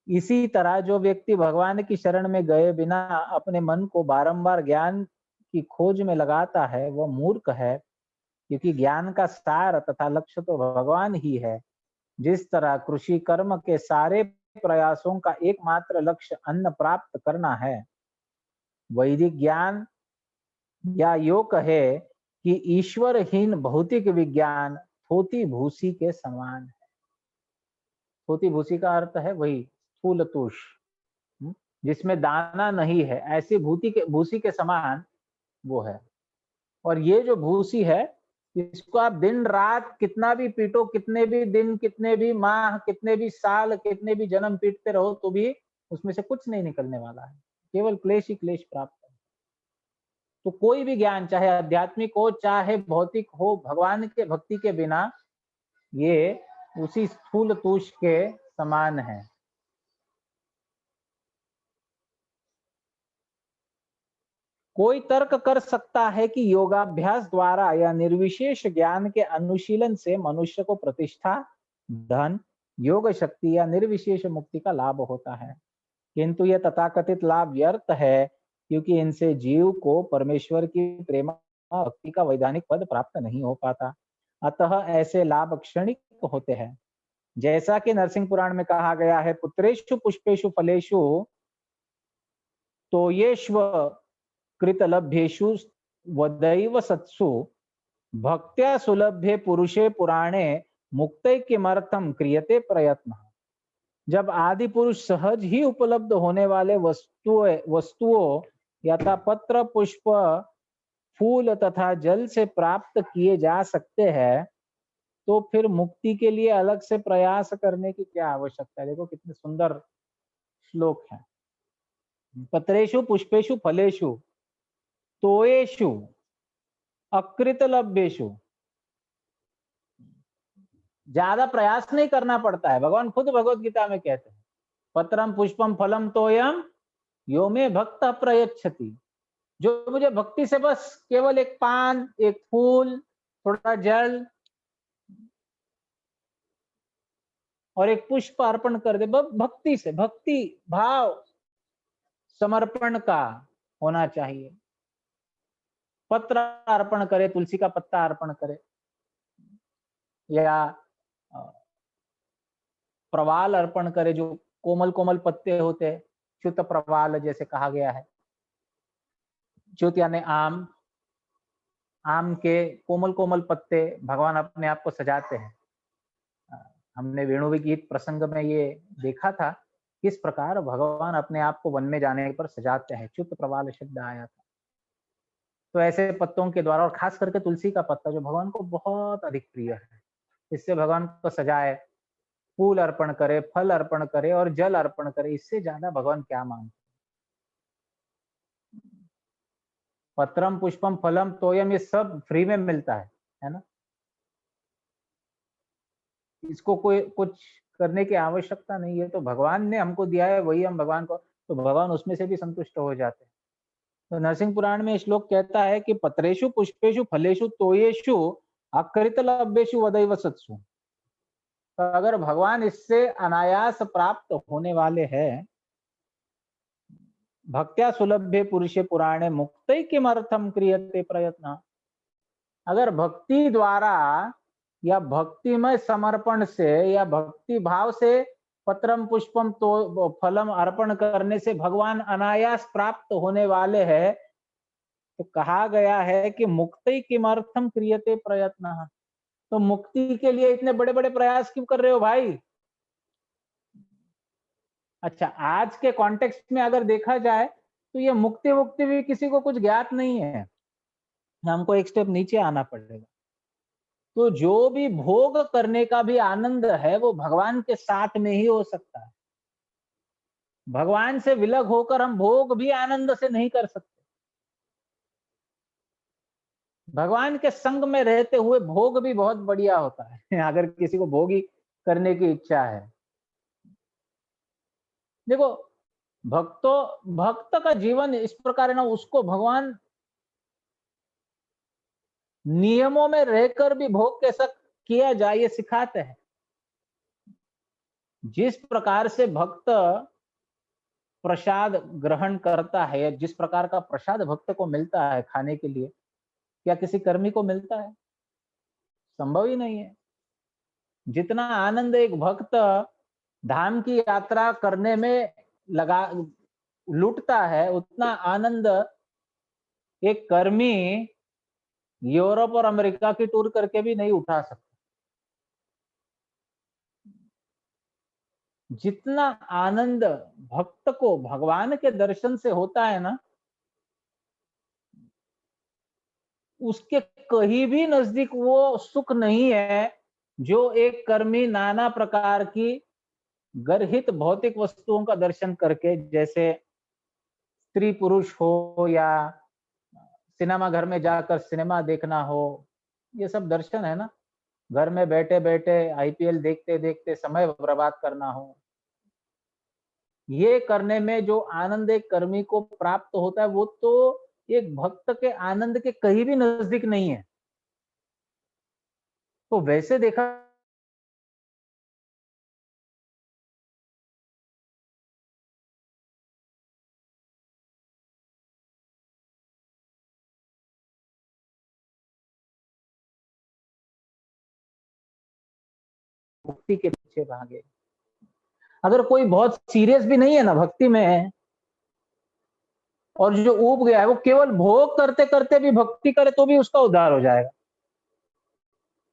इसी तरह जो व्यक्ति भगवान की शरण में गए बिना अपने मन को बारंबार ज्ञान की खोज में लगाता है, वह मूर्ख है, क्योंकि ज्ञान का सार तथा लक्ष्य तो भगवान ही है। जिस तरह कृषि कर्म के सारे प्रयासों का एकमात्र लक्ष्य अन्न प्राप्त करना है, वैदिक ज्ञान या यो कहे कि ईश्वरहीन भौतिक विज्ञान थोथी भूसी के समान है। थोथी भूसी का अर्थ है वही स्थूल तुष, जिसमें दाना नहीं है, ऐसी भूसी के समान वो है। और ये जो भूसी है, इसको आप दिन रात कितना भी पीटो, कितने भी दिन, कितने भी माह, कितने भी साल, कितने भी जन्म पीटते रहो, तो भी उसमें से कुछ नहीं निकलने वाला है, केवल क्लेश ही क्लेश प्राप्त है। तो कोई भी ज्ञान, चाहे आध्यात्मिक हो चाहे भौतिक हो, भगवान के भक्ति के बिना ये उसी स्थूल तुष के समान है। कोई तर्क कर सकता है कि योगाभ्यास द्वारा या निर्विशेष ज्ञान के अनुशीलन से मनुष्य को प्रतिष्ठा, धन, योग शक्ति या निर्विशेष मुक्ति का लाभ होता है, किंतु यह तथाकथित लाभ व्यर्थ है, क्योंकि इनसे जीव को परमेश्वर की प्रेम भक्ति का वैधानिक पद प्राप्त नहीं हो पाता। अतः ऐसे लाभ क्षणिक होते हैं। जैसा कि नरसिंह पुराण में कहा गया है, पुत्रेषु पुष्पेषु फलेषु तोयेष्व कृतलभ्येषु वदैव सत्सु भक्त्या सुलभ्ये पुरुषे पुराणे मुक्तैक्यमर्थम क्रियते प्रयत्न। जब आदि पुरुष सहज ही उपलब्ध होने वाले वस्तुओं यथा पत्र, पुष्प, फूल तथा जल से प्राप्त किए जा सकते हैं, तो फिर मुक्ति के लिए अलग से प्रयास करने की क्या आवश्यकता है। देखो कितने सुंदर श्लोक है। पत्रेषु पुष्पेषु फलेषु तोयेषु अकृतलभ्येषु, ज्यादा प्रयास नहीं करना पड़ता है। भगवान खुद भगवत गीता में कहते हैं, पत्रम पुष्पम फलम तोयम यो मे भक्त प्रयच्छति। जो मुझे भक्ति से बस केवल एक पान, एक फूल, थोड़ा जल और एक पुष्प अर्पण कर दे, भक्ति से, भक्ति भाव समर्पण का होना चाहिए। पत्र अर्पण करे, तुलसी का पत्ता अर्पण करे, या प्रवाल अर्पण करे, जो कोमल कोमल पत्ते होते हैं, च्युत प्रवाल जैसे कहा गया है। च्युत यानी आम, आम के कोमल कोमल पत्ते भगवान अपने आप को सजाते हैं। हमने वेणु गीत प्रसंग में ये देखा था किस प्रकार भगवान अपने आप को वन में जाने पर सजाते हैं। च्युत प्रवाल शब्द आया था। तो ऐसे पत्तों के द्वारा, और खास करके तुलसी का पत्ता जो भगवान को बहुत अधिक प्रिय है, इससे भगवान को सजाए, फूल अर्पण करे, फल अर्पण करे और जल अर्पण करे, इससे ज्यादा भगवान क्या मांगते। पत्रम पुष्पम फलम तोयम, ये सब फ्री में मिलता है ना। इसको कोई कुछ करने की आवश्यकता नहीं है। तो भगवान ने हमको दिया है, वही हम भगवान को, तो भगवान उसमें से भी संतुष्ट हो जाते हैं। तो नरसिंह पुराण में श्लोक कहता है कि पत्रेषु पुष्पेषु फलेषु तोयेषु अकृतलभ्येषु वदैव सत्सु। तो अगर भगवान इससे अनायास प्राप्त होने वाले हैं, भक्त्या सुलभ्य पुरुषे पुराणे मुक्तै किमर्थम क्रियते प्रयत्न। अगर भक्ति द्वारा या भक्तिमय समर्पण से या भक्ति भाव से पत्रम पुष्पम तो फलम अर्पण करने से भगवान अनायास प्राप्त होने वाले हैं, तो कहा गया है कि मुक्ति किमर्थम क्रियते प्रयत्न। तो मुक्ति के लिए इतने बड़े बड़े प्रयास क्यों कर रहे हो भाई। अच्छा, आज के कॉन्टेक्स्ट में अगर देखा जाए तो ये मुक्ति मुक्ति भी किसी को कुछ ज्ञात नहीं है। हमको एक स्टेप नीचे आना पड़ेगा। तो जो भी भोग करने का भी आनंद है वो भगवान के साथ में ही हो सकता है। भगवान से विलग होकर हम भोग भी आनंद से नहीं कर सकते। भगवान के संग में रहते हुए भोग भी बहुत बढ़िया होता है अगर किसी को भोगी करने की इच्छा है। देखो, भक्त का जीवन इस प्रकार है ना, उसको भगवान नियमों में रहकर भी भोग कैसा किया जाए ये सिखाते हैं। जिस प्रकार से भक्त प्रसाद ग्रहण करता है, जिस प्रकार का प्रसाद भक्त को मिलता है खाने के लिए, क्या किसी कर्मी को मिलता है? संभव ही नहीं है। जितना आनंद एक भक्त धाम की यात्रा करने में लगा लुटता है, उतना आनंद एक कर्मी यूरोप और अमेरिका की टूर करके भी नहीं उठा सकता। जितना आनंद भक्त को भगवान के दर्शन से होता है ना, उसके कहीं भी नजदीक वो सुख नहीं है जो एक कर्मी नाना प्रकार की गर्हित भौतिक वस्तुओं का दर्शन करके, जैसे स्त्री पुरुष हो या सिनेमा घर में जाकर सिनेमा देखना हो, ये सब दर्शन है ना। घर में बैठे बैठे आईपीएल देखते देखते समय बर्बाद करना हो, ये करने में जो आनंद एक कर्मी को प्राप्त होता है वो तो एक भक्त के आनंद के कहीं भी नजदीक नहीं है। तो वैसे देखा भक्ति के पीछे भागे। अगर कोई बहुत सीरियस भी नहीं है ना भक्ति में, और जो ऊब गया है, वो केवल भोग करते करते भी भक्ति करे तो भी उसका उद्धार हो जाएगा।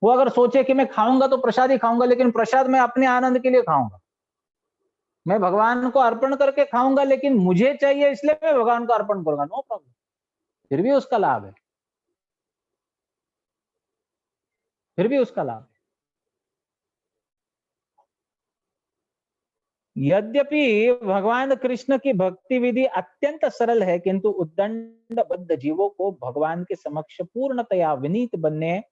वो अगर सोचे कि मैं खाऊंगा तो प्रसाद ही खाऊंगा, लेकिन प्रसाद मैं अपने आनंद के लिए खाऊंगा, मैं भगवान को अर्पण करके खाऊंगा, लेकिन मुझे चाहिए इसलिए मैं भगवान को अर्पण करूंगा, नो प्रॉब्लम, फिर भी उसका लाभ है, फिर भी उसका लाभ है। यद्यपि भगवान कृष्ण की भक्ति विधि अत्यंत सरल है, किंतु उद्दंडबद्ध जीवों को भगवान के समक्ष पूर्णतया विनीत बनने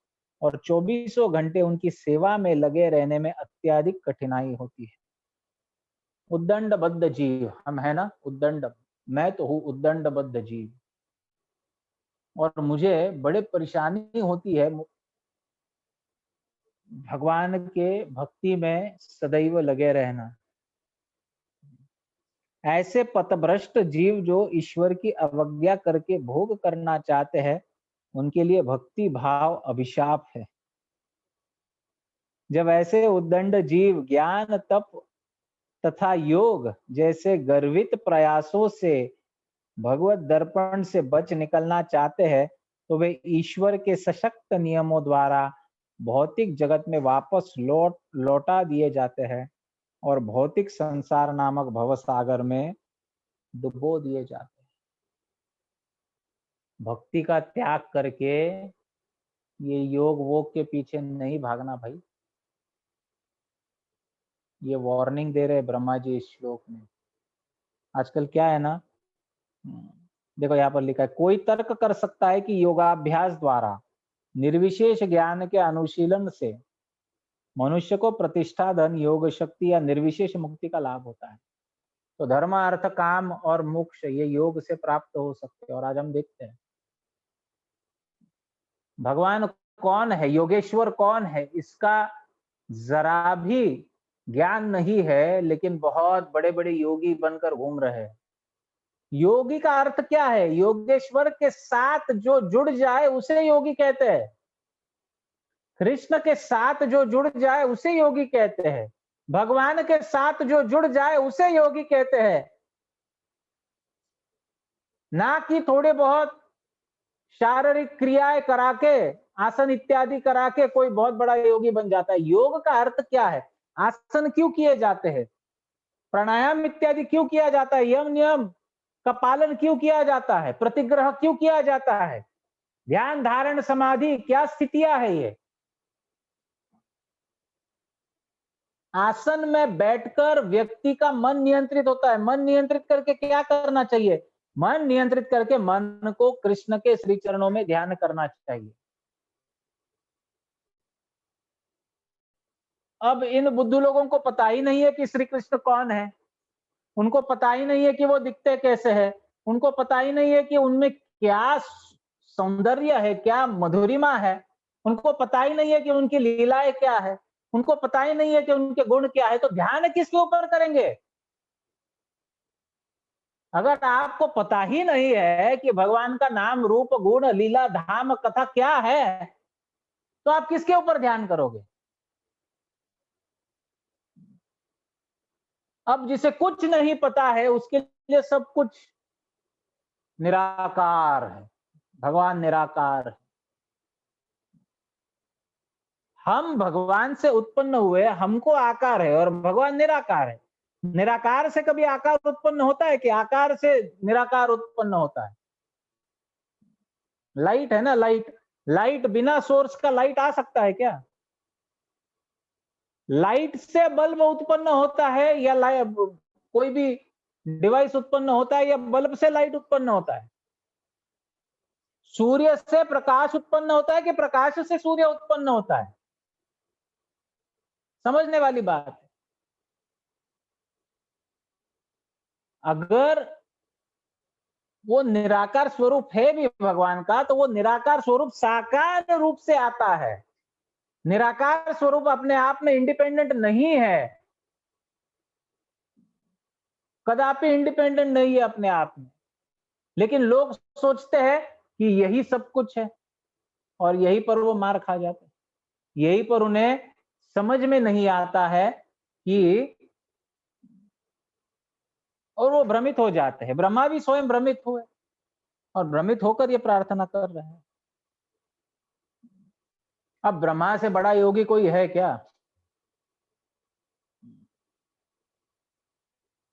और 24 घंटे उनकी सेवा में लगे रहने में अत्यधिक कठिनाई होती है। उद्दंडबद्ध जीव हम है ना, उद्दंड, मैं तो हूं उद्दंडबद्ध जीव, और मुझे बड़े परेशानी होती है भगवान के भक्ति में सदैव लगे रहना। ऐसे पथभ्रष्ट जीव जो ईश्वर की अवज्ञा करके भोग करना चाहते हैं, उनके लिए भक्ति भाव अभिशाप है। जब ऐसे उद्दंड जीव ज्ञान तप तथा योग जैसे गर्वित प्रयासों से भगवत दर्पण से बच निकलना चाहते हैं, तो वे ईश्वर के सशक्त नियमों द्वारा भौतिक जगत में वापस लौटा दिए जाते हैं और भौतिक संसार नामक भवसागर में डुबो दिए जाते हैं। भक्ति का त्याग करके ये योग वोग के पीछे नहीं भागना भाई। ये वार्निंग दे रहे ब्रह्मा जी इस श्लोक में। आजकल क्या है ना, देखो यहाँ पर लिखा है, कोई तर्क कर सकता है कि योगाभ्यास द्वारा निर्विशेष ज्ञान के अनुशीलन से मनुष्य को प्रतिष्ठा, धन, योग शक्ति या निर्विशेष मुक्ति का लाभ होता है। तो धर्म, अर्थ, काम और मोक्ष ये योग से प्राप्त हो सकते हैं। और आज हम देखते हैं भगवान कौन है, योगेश्वर कौन है, इसका जरा भी ज्ञान नहीं है, लेकिन बहुत बड़े बड़े योगी बनकर घूम रहे हैं। योगी का अर्थ क्या है? योगेश्वर के साथ जो जुड़ जाए उसे योगी कहते हैं। कृष्ण के साथ जो जुड़ जाए उसे योगी कहते हैं। भगवान के साथ जो जुड़ जाए उसे योगी कहते हैं, ना कि थोड़े बहुत शारीरिक क्रियाएं करा के, आसन इत्यादि करा के कोई बहुत बड़ा योगी बन जाता है। योग का अर्थ क्या है? आसन क्यों किए जाते हैं? प्राणायाम इत्यादि क्यों किया जाता है? यम नियम का पालन क्यों किया जाता है? प्रतिग्रह क्यों किया जाता है? ध्यान, धारण, समाधि क्या स्थितियां है ये? आसन में बैठकर व्यक्ति का मन नियंत्रित होता है। मन नियंत्रित करके क्या करना चाहिए? मन नियंत्रित करके मन को कृष्ण के श्री चरणों में ध्यान करना चाहिए। अब इन बुद्धू लोगों को पता ही नहीं है कि श्री कृष्ण कौन है, उनको पता ही नहीं है कि वो दिखते कैसे है, उनको पता ही नहीं है कि उनमें क्या सौंदर्य है, क्या मधुरिमा है, उनको पता ही नहीं है कि उनकी लीलाएं क्या है, उनको पता ही नहीं है कि उनके गुण क्या है। तो ध्यान किसके ऊपर करेंगे? अगर आपको पता ही नहीं है कि भगवान का नाम, रूप, गुण, लीला, धाम, कथा क्या है, तो आप किसके ऊपर ध्यान करोगे? अब जिसे कुछ नहीं पता है उसके लिए सब कुछ निराकार है। भगवान निराकार है। हम भगवान से उत्पन्न हुए, हमको आकार है, और भगवान निराकार है। निराकार से कभी आकार उत्पन्न होता है कि आकार से निराकार उत्पन्न होता है? लाइट है ना, लाइट, लाइट बिना सोर्स का लाइट आ सकता है क्या? लाइट से बल्ब उत्पन्न होता है, या कोई भी डिवाइस उत्पन्न होता है, या बल्ब से लाइट उत्पन्न होता है? सूर्य से प्रकाश उत्पन्न होता है कि प्रकाश से सूर्य उत्पन्न होता है? समझने वाली बात है। अगर वो निराकार स्वरूप है भी भगवान का, तो वो निराकार स्वरूप साकार रूप से आता है। निराकार स्वरूप अपने आप में इंडिपेंडेंट नहीं है, कदापि इंडिपेंडेंट नहीं है अपने आप में। लेकिन लोग सोचते हैं कि यही सब कुछ है, और यहीं पर वो मार खा जाते हैं। यहीं पर उन्हें समझ में नहीं आता है कि, और वो भ्रमित हो जाते हैं। ब्रह्मा भी स्वयं भ्रमित हुए और भ्रमित होकर ये प्रार्थना कर रहे हैं। अब ब्रह्मा से बड़ा योगी कोई है क्या?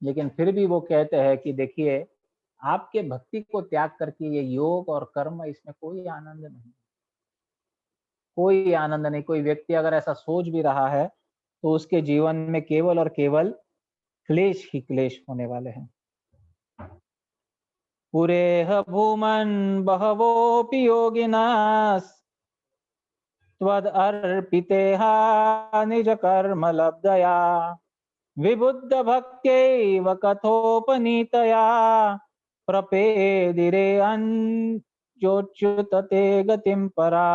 लेकिन फिर भी वो कहते हैं कि देखिए, आपके भक्ति को त्याग करके ये योग और कर्म, इसमें कोई आनंद नहीं, कोई आनंद नहीं। कोई व्यक्ति अगर ऐसा सोच भी रहा है तो उसके जीवन में केवल और केवल क्लेश ही क्लेश होने वाले हैं। पुरेह भूमन् बहवोऽपि योगिनास् त्वद् अर्पितेहा निज कर्म लब्धया विबुद्ध भक्त्यैव कथोपनीतया प्रपेदिरे अंजोच्युत ते गतिं परा।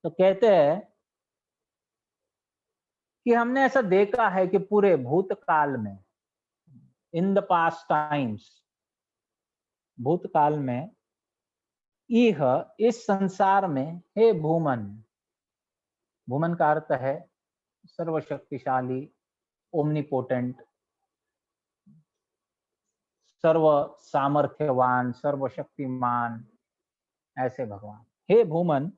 तो कहते हैं कि हमने ऐसा देखा है कि पूरे भूतकाल में, इन द पास्ट टाइम्स, भूतकाल में, इह, इस संसार में, हे भूमन, भूमन का अर्थ है सर्वशक्तिशाली, ओमनीपोटेंट, सर्व सामर्थ्यवान, सर्वशक्तिमान, ऐसे भगवान। हे भूमन,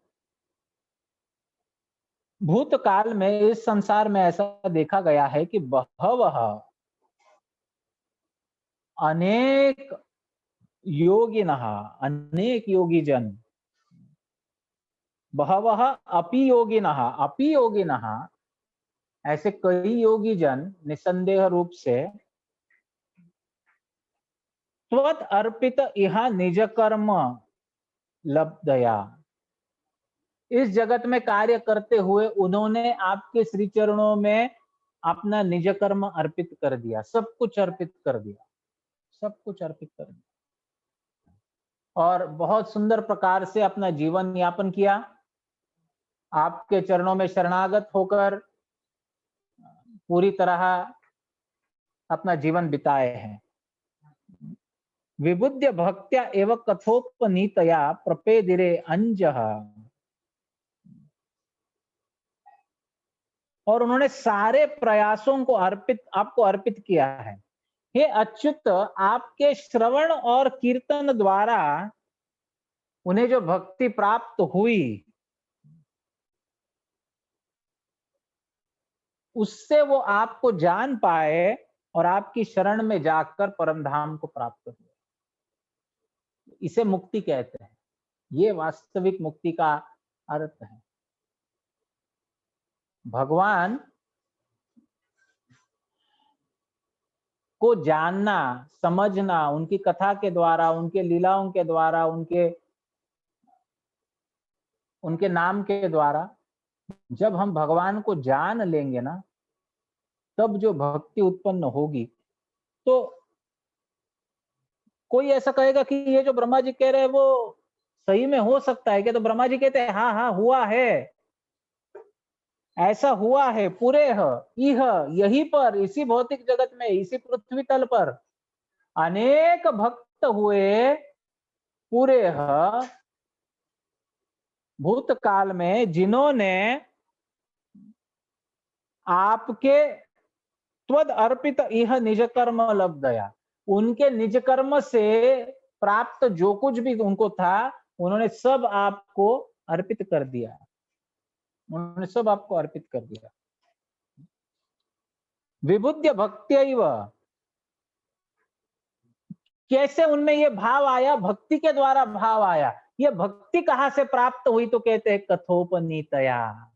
भूतकाल में इस संसार में ऐसा देखा गया है कि बहवः, अनेक योगिनः, अनेक योगी जन, बहवः अपि योगिनः, अपि योगिनः, ऐसे कई योगी जन निसंदेह रूप से त्वत् अर्पित इह निज कर्म लब्धया, इस जगत में कार्य करते हुए उन्होंने आपके श्री चरणों में अपना निज कर्म अर्पित कर दिया, सब कुछ अर्पित कर दिया, सब कुछ अर्पित कर दिया, और बहुत सुंदर प्रकार से अपना जीवन यापन किया, आपके चरणों में शरणागत होकर पूरी तरह अपना जीवन बिताए हैं। विबुद्ध भक्त्या एवं कथोपनीतया प्रपेदिरे अंजः, और उन्होंने सारे प्रयासों को आपको अर्पित किया है। हे अच्युत, आपके श्रवण और कीर्तन द्वारा उन्हें जो भक्ति प्राप्त हुई, उससे वो आपको जान पाए और आपकी शरण में जाकर परम धाम को प्राप्त हुए। इसे मुक्ति कहते हैं, ये वास्तविक मुक्ति का अर्थ है। भगवान को जानना, समझना, उनकी कथा के द्वारा, उनके लीलाओं के द्वारा, उनके नाम के द्वारा, जब हम भगवान को जान लेंगे ना, तब जो भक्ति उत्पन्न होगी, तो कोई ऐसा कहेगा कि ये जो ब्रह्मा जी कह रहे हैं वो सही में हो सकता है क्या? तो ब्रह्मा जी कहते हैं हाँ हाँ हुआ है, ऐसा हुआ है। पूरे इह, यहीं पर, इसी भौतिक जगत में, इसी पृथ्वी तल पर अनेक भक्त हुए, पूरे भूतकाल में, जिन्होंने आपके त्वद अर्पित इह निज कर्म लब्धया, उनके निज कर्म से प्राप्त जो कुछ भी उनको था, उन्होंने सब आपको अर्पित कर दिया, उन्होंने सब आपको अर्पित कर दिया। विबुद्ध भक्त्यैव, कैसे उनमें ये भाव आया? भक्ति के द्वारा भाव आया। ये भक्ति कहां से प्राप्त हुई? तो कहते हैं कथोपनीतया।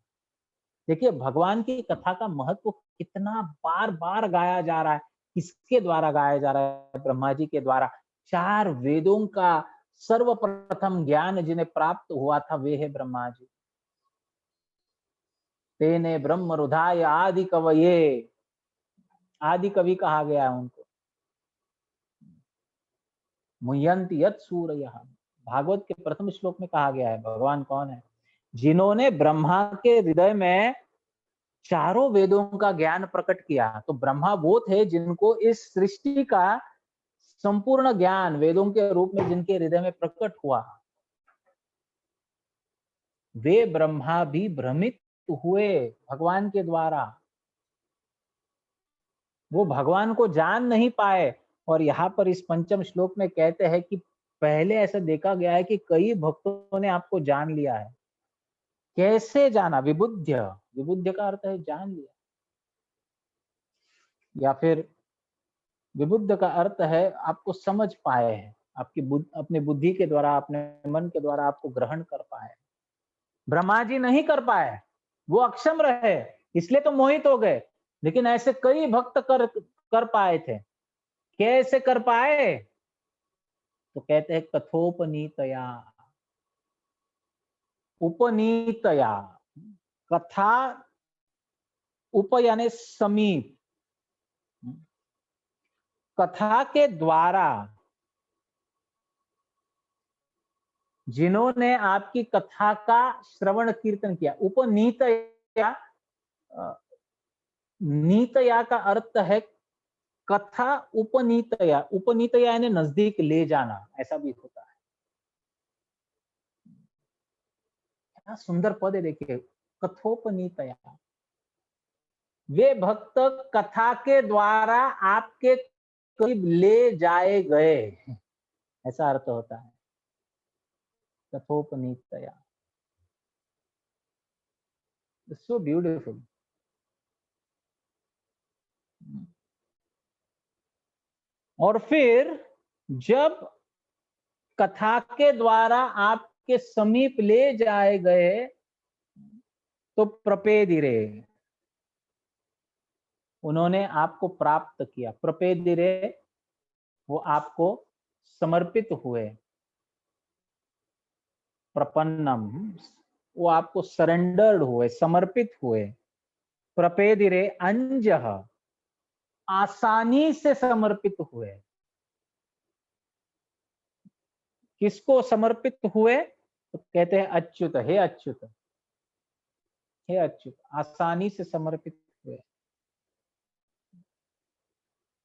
देखिए भगवान की कथा का महत्व कितना बार बार गाया जा रहा है। किसके द्वारा गाया जा रहा है? ब्रह्मा जी के द्वारा। 4 वेदों का सर्वप्रथम ज्ञान जिन्हें प्राप्त हुआ था वे है ब्रह्मा जी। तेने ब्रह्म रुधाय आदि कवये, आदि कवि कहा गया है उनको। मुह्यन्ति यत् सूरयः, भागवत के प्रथम श्लोक में कहा गया है। भगवान कौन है? जिन्होंने ब्रह्मा के हृदय में चारों वेदों का ज्ञान प्रकट किया। तो ब्रह्मा वो थे जिनको इस सृष्टि का संपूर्ण ज्ञान वेदों के रूप में जिनके हृदय में प्रकट हुआ। वे ब्रह्मा भी भ्रमित हुए भगवान के द्वारा, वो भगवान को जान नहीं पाए। और यहाँ पर इस पंचम श्लोक में कहते हैं कि पहले ऐसा देखा गया है कि कई भक्तों ने आपको जान लिया है। कैसे जाना? विबुद्ध्य, विबुद्ध्य का अर्थ है जान लिया, या फिर विबुद्ध का अर्थ है आपको समझ पाए हैं, आपकी अपनी बुद्धि के द्वारा, अपने मन के द्वारा आपको ग्रहण कर पाए। ब्रह्मा जी नहीं कर पाए, वो अक्षम रहे, इसलिए तो मोहित हो गए। लेकिन ऐसे कई भक्त कर पाए थे। कैसे कर पाए? तो कहते हैं कथोपनीतया, उपनीतया। कथा, उप यानी समीप, कथा के द्वारा जिन्होंने आपकी कथा का श्रवण कीर्तन किया। उपनीतया, नीतया का अर्थ है कथा उपनीतया, उपनीतया यानी नजदीक ले जाना, ऐसा भी होता है। क्या सुंदर पद है, देखिए, कथोपनीतया। वे भक्त कथा के द्वारा आपके करीब ले जाए गए, ऐसा अर्थ होता है कथोपनीतया। So beautiful. और फिर जब कथा के द्वारा आपके समीप ले जाए गए तो प्रपेदिरे, उन्होंने आपको प्राप्त किया। प्रपेदिरे, वो आपको समर्पित हुए। प्रपन्नम, वो आपको सरेंडर्ड हुए, समर्पित हुए। प्रपेदिरे अंजह, आसानी से समर्पित हुए। किसको समर्पित हुए? तो कहते हैं अच्युत, हे अच्युत, हे अच्युत, आसानी से समर्पित हुए।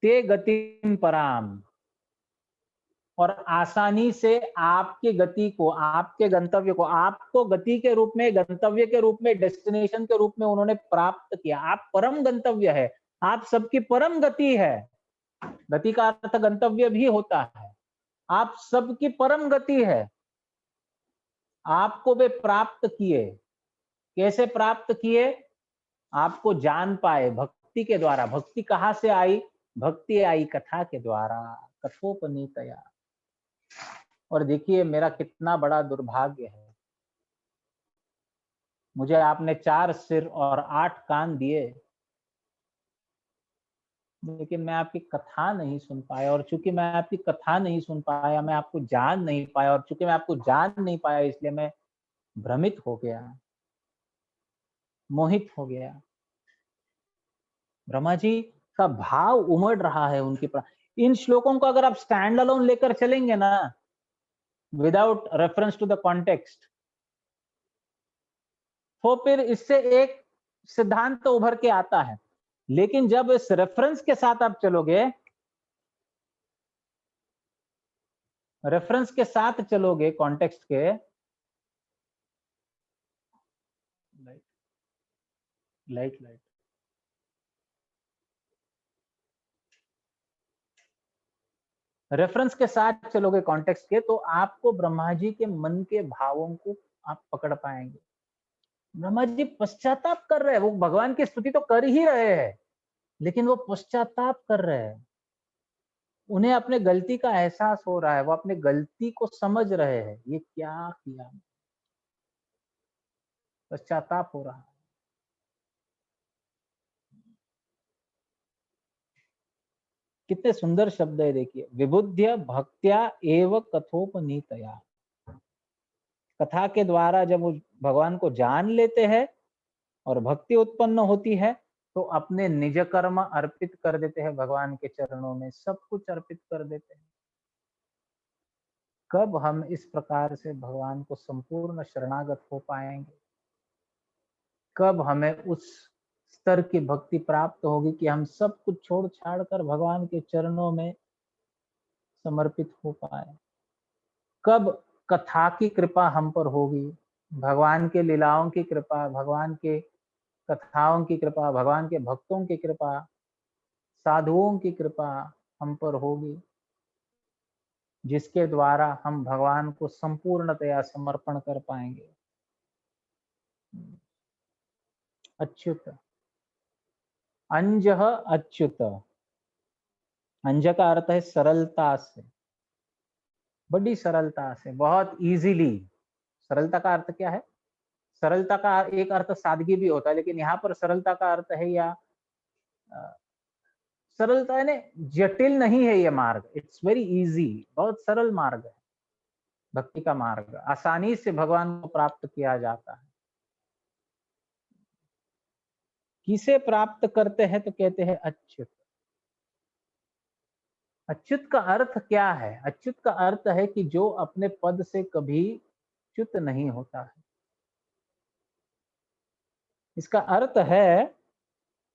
ते गतिम पराम, और आसानी से आपके गति को, आपके गंतव्य को, आपको गति के रूप में, गंतव्य के रूप में, डेस्टिनेशन के रूप में उन्होंने प्राप्त किया। आप परम गंतव्य है, आप सबकी परम गति है। गति का अर्थ गंतव्य भी होता है। आप सबकी परम गति है, आपको वे प्राप्त किए। कैसे प्राप्त किए? आपको जान पाए भक्ति के द्वारा। भक्ति कहाँ से आई? भक्ति आई कथा के द्वारा, कथोपनीतया। और देखिए मेरा कितना बड़ा दुर्भाग्य है, मुझे आपने 4 सिर और 8 कान दिए, लेकिन मैं आपकी कथा नहीं सुन पाया। और चूंकि मैं आपकी कथा नहीं सुन पाया, मैं आपको जान नहीं पाया, और चूंकि मैं आपको जान नहीं पाया, इसलिए मैं भ्रमित हो गया, मोहित हो गया। ब्रह्मा जी का भाव उमड़ रहा है उनके इन श्लोकों को अगर आप स्टैंड अलोन लेकर चलेंगे ना, without reference to the context, तो फिर इससे एक सिद्धांत तो उभर के आता है। लेकिन जब इस रेफरेंस के साथ आप चलोगे, रेफरेंस के साथ चलोगे, कॉन्टेक्स्ट के, लाइट लाइट लाइट, रेफरेंस के साथ चलोगे कॉन्टेक्स्ट के, तो आपको ब्रह्मा जी के मन के भावों को आप पकड़ पाएंगे। ब्रह्मा जी पश्चाताप कर रहे हैं, वो भगवान की स्तुति तो कर ही रहे हैं, लेकिन वो पश्चाताप कर रहे हैं। उन्हें अपने गलती का एहसास हो रहा है, वो अपने गलती को समझ रहे हैं, ये क्या किया, पश्चाताप हो रहा है। कितने सुंदर शब्द है, देखिए, विबुद्ध्य भक्त्या एव कथोपनीतया। कथा के द्वारा जब वो भगवान को जान लेते हैं और भक्ति उत्पन्न होती है, तो अपने निज कर्म अर्पित कर देते हैं भगवान के चरणों में, सब कुछ अर्पित कर देते हैं। कब हम इस प्रकार से भगवान को संपूर्ण शरणागत हो पाएंगे? कब हमें उस स्तर की भक्ति प्राप्त होगी कि हम सब कुछ छोड़ छाड़ कर भगवान के चरणों में समर्पित हो पाए? कब कथा की कृपा हम पर होगी? भगवान के लीलाओं की कृपा, भगवान के कथाओं की कृपा, भगवान के भक्तों की कृपा, साधुओं की कृपा हम पर होगी, जिसके द्वारा हम भगवान को संपूर्णतया समर्पण कर पाएंगे। अच्युत, अंजः अच्युत, अंज का अर्थ है सरलता से, बड़ी सरलता से, बहुत इजीली। सरलता का अर्थ क्या है? सरलता का एक अर्थ सादगी भी होता है, लेकिन यहाँ पर सरलता का अर्थ है या सरलता है, जटिल नहीं है ये मार्ग, इट्स वेरी इजी, बहुत सरल मार्ग है। भक्ति का मार्ग आसानी से भगवान को प्राप्त किया जाता है। किसे प्राप्त करते हैं तो कहते हैं अच्युत। अच्युत का अर्थ क्या है? अच्युत का अर्थ है कि जो अपने पद से कभी च्युत नहीं होता है। इसका अर्थ है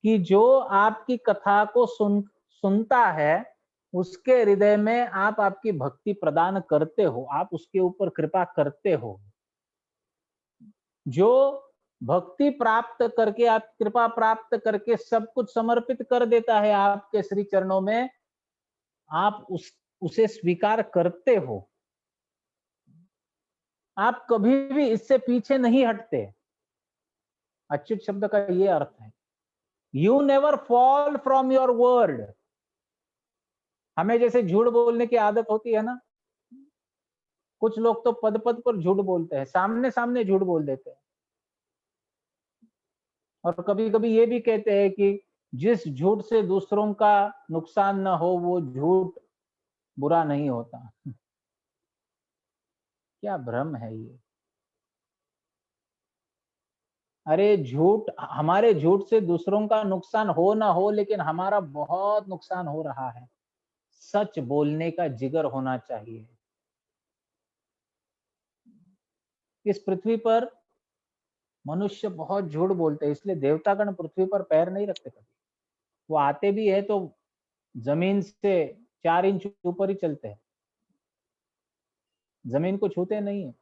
कि जो आपकी कथा को सुनता है, उसके हृदय में आप आपकी भक्ति प्रदान करते हो, आप उसके ऊपर कृपा करते हो। जो भक्ति प्राप्त करके, आप कृपा प्राप्त करके सब कुछ समर्पित कर देता है आपके श्री चरणों में, आप उसे स्वीकार करते हो, आप कभी भी इससे पीछे नहीं हटते। अच्युत शब्द का ये अर्थ है, you never fall from your word. हमें जैसे झूठ बोलने की आदत होती है ना, कुछ लोग तो पद पद पर झूठ बोलते हैं, सामने सामने झूठ बोल देते हैं, और कभी कभी ये भी कहते हैं कि जिस झूठ से दूसरों का नुकसान न हो वो झूठ बुरा नहीं होता। क्या भ्रम है ये! अरे झूठ, हमारे झूठ से दूसरों का नुकसान हो ना हो, लेकिन हमारा बहुत नुकसान हो रहा है। सच बोलने का जिगर होना चाहिए। इस पृथ्वी पर मनुष्य बहुत झूठ बोलते हैं, इसलिए देवतागण पृथ्वी पर पैर नहीं रखते कभी। वो आते भी है तो जमीन से 4 इंच ऊपर ही चलते हैं, जमीन को छूते नहीं है।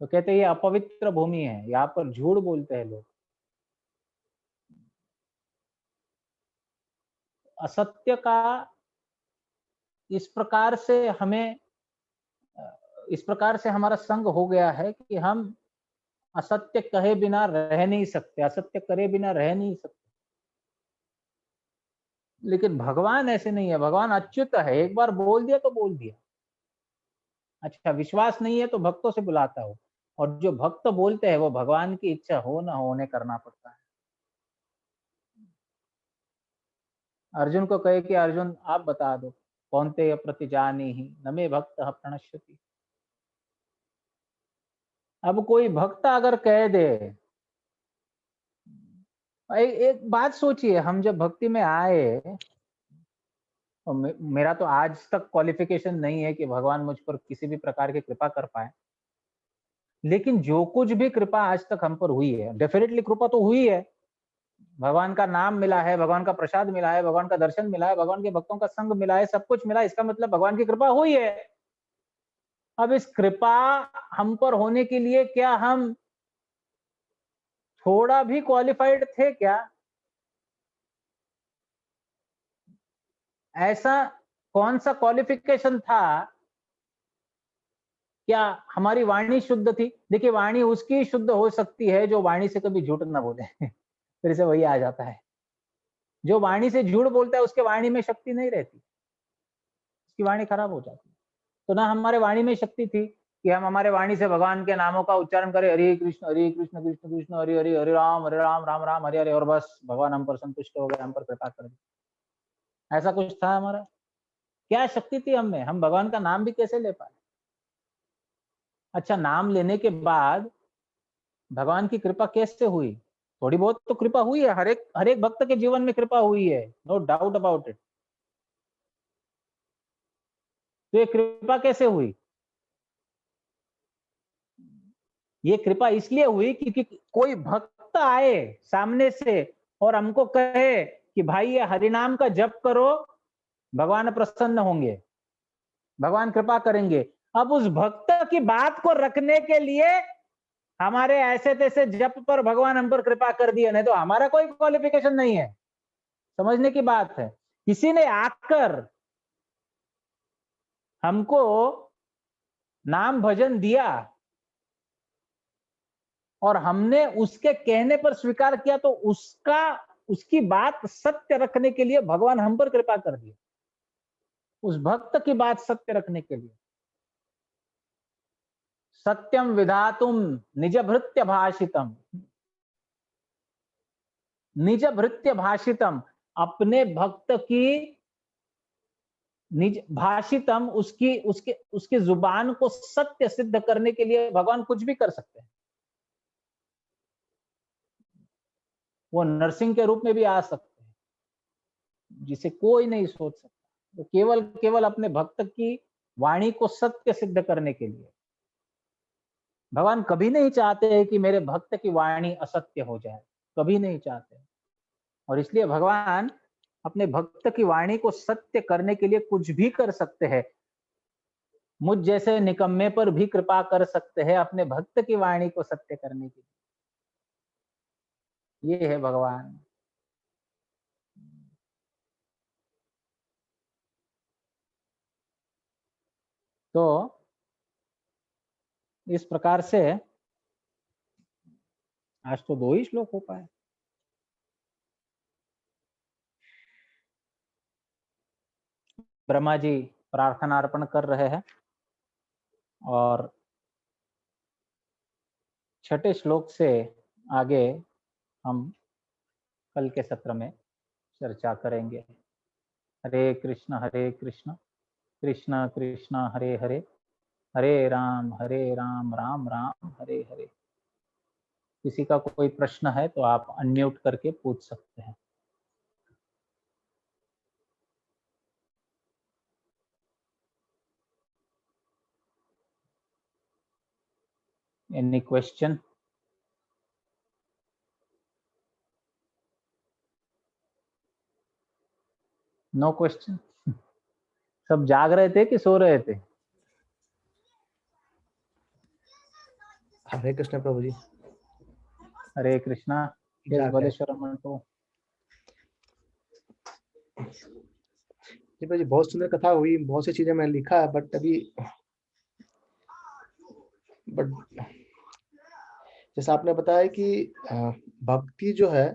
तो कहते हैं ये अपवित्र भूमि है, यहाँ पर झूठ बोलते हैं लोग। असत्य का इस प्रकार से हमें इस प्रकार से हमारा संग हो गया है कि हम असत्य कहे बिना रह नहीं सकते, असत्य करे बिना रह नहीं सकते। लेकिन भगवान ऐसे नहीं है, भगवान अच्युत है, एक बार बोल दिया तो बोल दिया। अच्छा, विश्वास नहीं है तो भक्तों से बुलाता हो, और जो भक्त बोलते हैं वो भगवान की इच्छा हो ना हो उन्हें करना पड़ता है। अर्जुन को कहे कि अर्जुन आप बता दो, कौनते प्रतिजानी ही न मे भक्त प्रणश्यति। अब कोई भक्त अगर कह दे, एक बात सोचिए, हम जब भक्ति में आए, और मेरा तो आज तक क्वालिफिकेशन नहीं है कि भगवान मुझ पर किसी भी प्रकार की कृपा कर पाए, लेकिन जो कुछ भी कृपा आज तक हम पर हुई है, डेफिनेटली कृपा तो हुई है। भगवान का नाम मिला है, भगवान का प्रसाद मिला है, भगवान का दर्शन मिला है, भगवान के भक्तों का संग मिला है, सब कुछ मिला है, इसका मतलब भगवान की कृपा हुई है। अब इस कृपा हम पर होने के लिए क्या हम थोड़ा भी क्वालिफाइड थे क्या? ऐसा कौन सा क्वालिफिकेशन था? क्या हमारी वाणी शुद्ध थी? देखिए, वाणी उसकी शुद्ध हो सकती है जो वाणी से कभी झूठ ना बोले। फिर से वही आ जाता है, जो वाणी से झूठ बोलता है उसके वाणी में शक्ति नहीं रहती, उसकी वाणी खराब हो जाती है। तो ना हमारे वाणी में शक्ति थी कि हम हमारे वाणी से भगवान के नामों का उच्चारण करें, हरे कृष्ण कृष्ण कृष्ण हरे हरे, हरे राम राम राम हरे हरे, और बस भगवान हम पर संतुष्ट हो गए, हम पर कृपा कर दी। ऐसा कुछ था हमारा? क्या शक्ति थी हम में? हम भगवान का नाम भी कैसे ले पाए? अच्छा, नाम लेने के बाद भगवान की कृपा कैसे हुई? थोड़ी बहुत तो कृपा हुई है, हर एक भक्त के जीवन में कृपा हुई है, नो डाउट अबाउट इट। तो ये कृपा कैसे हुई? ये कृपा इसलिए हुई क्योंकि कोई भक्त आए सामने से और हमको कहे कि भाई ये हरिनाम का जप करो, भगवान प्रसन्न होंगे, भगवान कृपा करेंगे। अब उस भक्त की बात को रखने के लिए हमारे ऐसे तैसे जप पर भगवान हम पर कृपा कर दिया, नहीं तो हमारा कोई क्वालिफिकेशन नहीं है। समझने की बात है, किसी ने आकर हमको नाम भजन दिया और हमने उसके कहने पर स्वीकार किया, तो उसकी बात सत्य रखने के लिए भगवान हम पर कृपा कर दिया, उस भक्त की बात सत्य रखने के लिए। सत्यम विधातुम निज भृत्य भाषितम, निज भृत्य भाषितम, अपने भक्त की निज भाषितम, उसकी उसके उसकी जुबान को सत्य सिद्ध करने के लिए भगवान कुछ भी कर सकते हैं। वो नरसिंह के रूप में भी आ सकते हैं, जिसे कोई नहीं सोच सकता। तो केवल केवल अपने भक्त की वाणी को सत्य सिद्ध करने के लिए। भगवान कभी नहीं चाहते हैं कि मेरे भक्त की वाणी असत्य हो जाए, कभी नहीं चाहते। और इसलिए भगवान अपने भक्त की वाणी को सत्य करने के लिए कुछ भी कर सकते हैं। मुझ जैसे निकम्मे पर भी कृपा कर सकते हैं अपने भक्त की वाणी को सत्य करने के लिए। ये है भगवान। तो इस प्रकार से आज तो 2 ही श्लोक हो पाए। ब्रह्मा जी प्रार्थना अर्पण कर रहे हैं और 6ठे श्लोक से आगे हम कल के सत्र में चर्चा करेंगे। हरे कृष्ण कृष्ण कृष्ण हरे हरे, हरे राम राम राम हरे हरे। किसी का कोई प्रश्न है तो आप अनम्यूट करके पूछ सकते हैं। Any question? No question? सब जाग रहे थे कि सो रहे थे? हरे कृष्ण प्रभु जी। हरे कृष्णा। यस बलेश्वर मंटो जी भाई, बहुत सुंदर कथा हुई, बहुत सी चीजें मैंने लिखा है, बट जैसा आपने बताया कि भक्ति जो है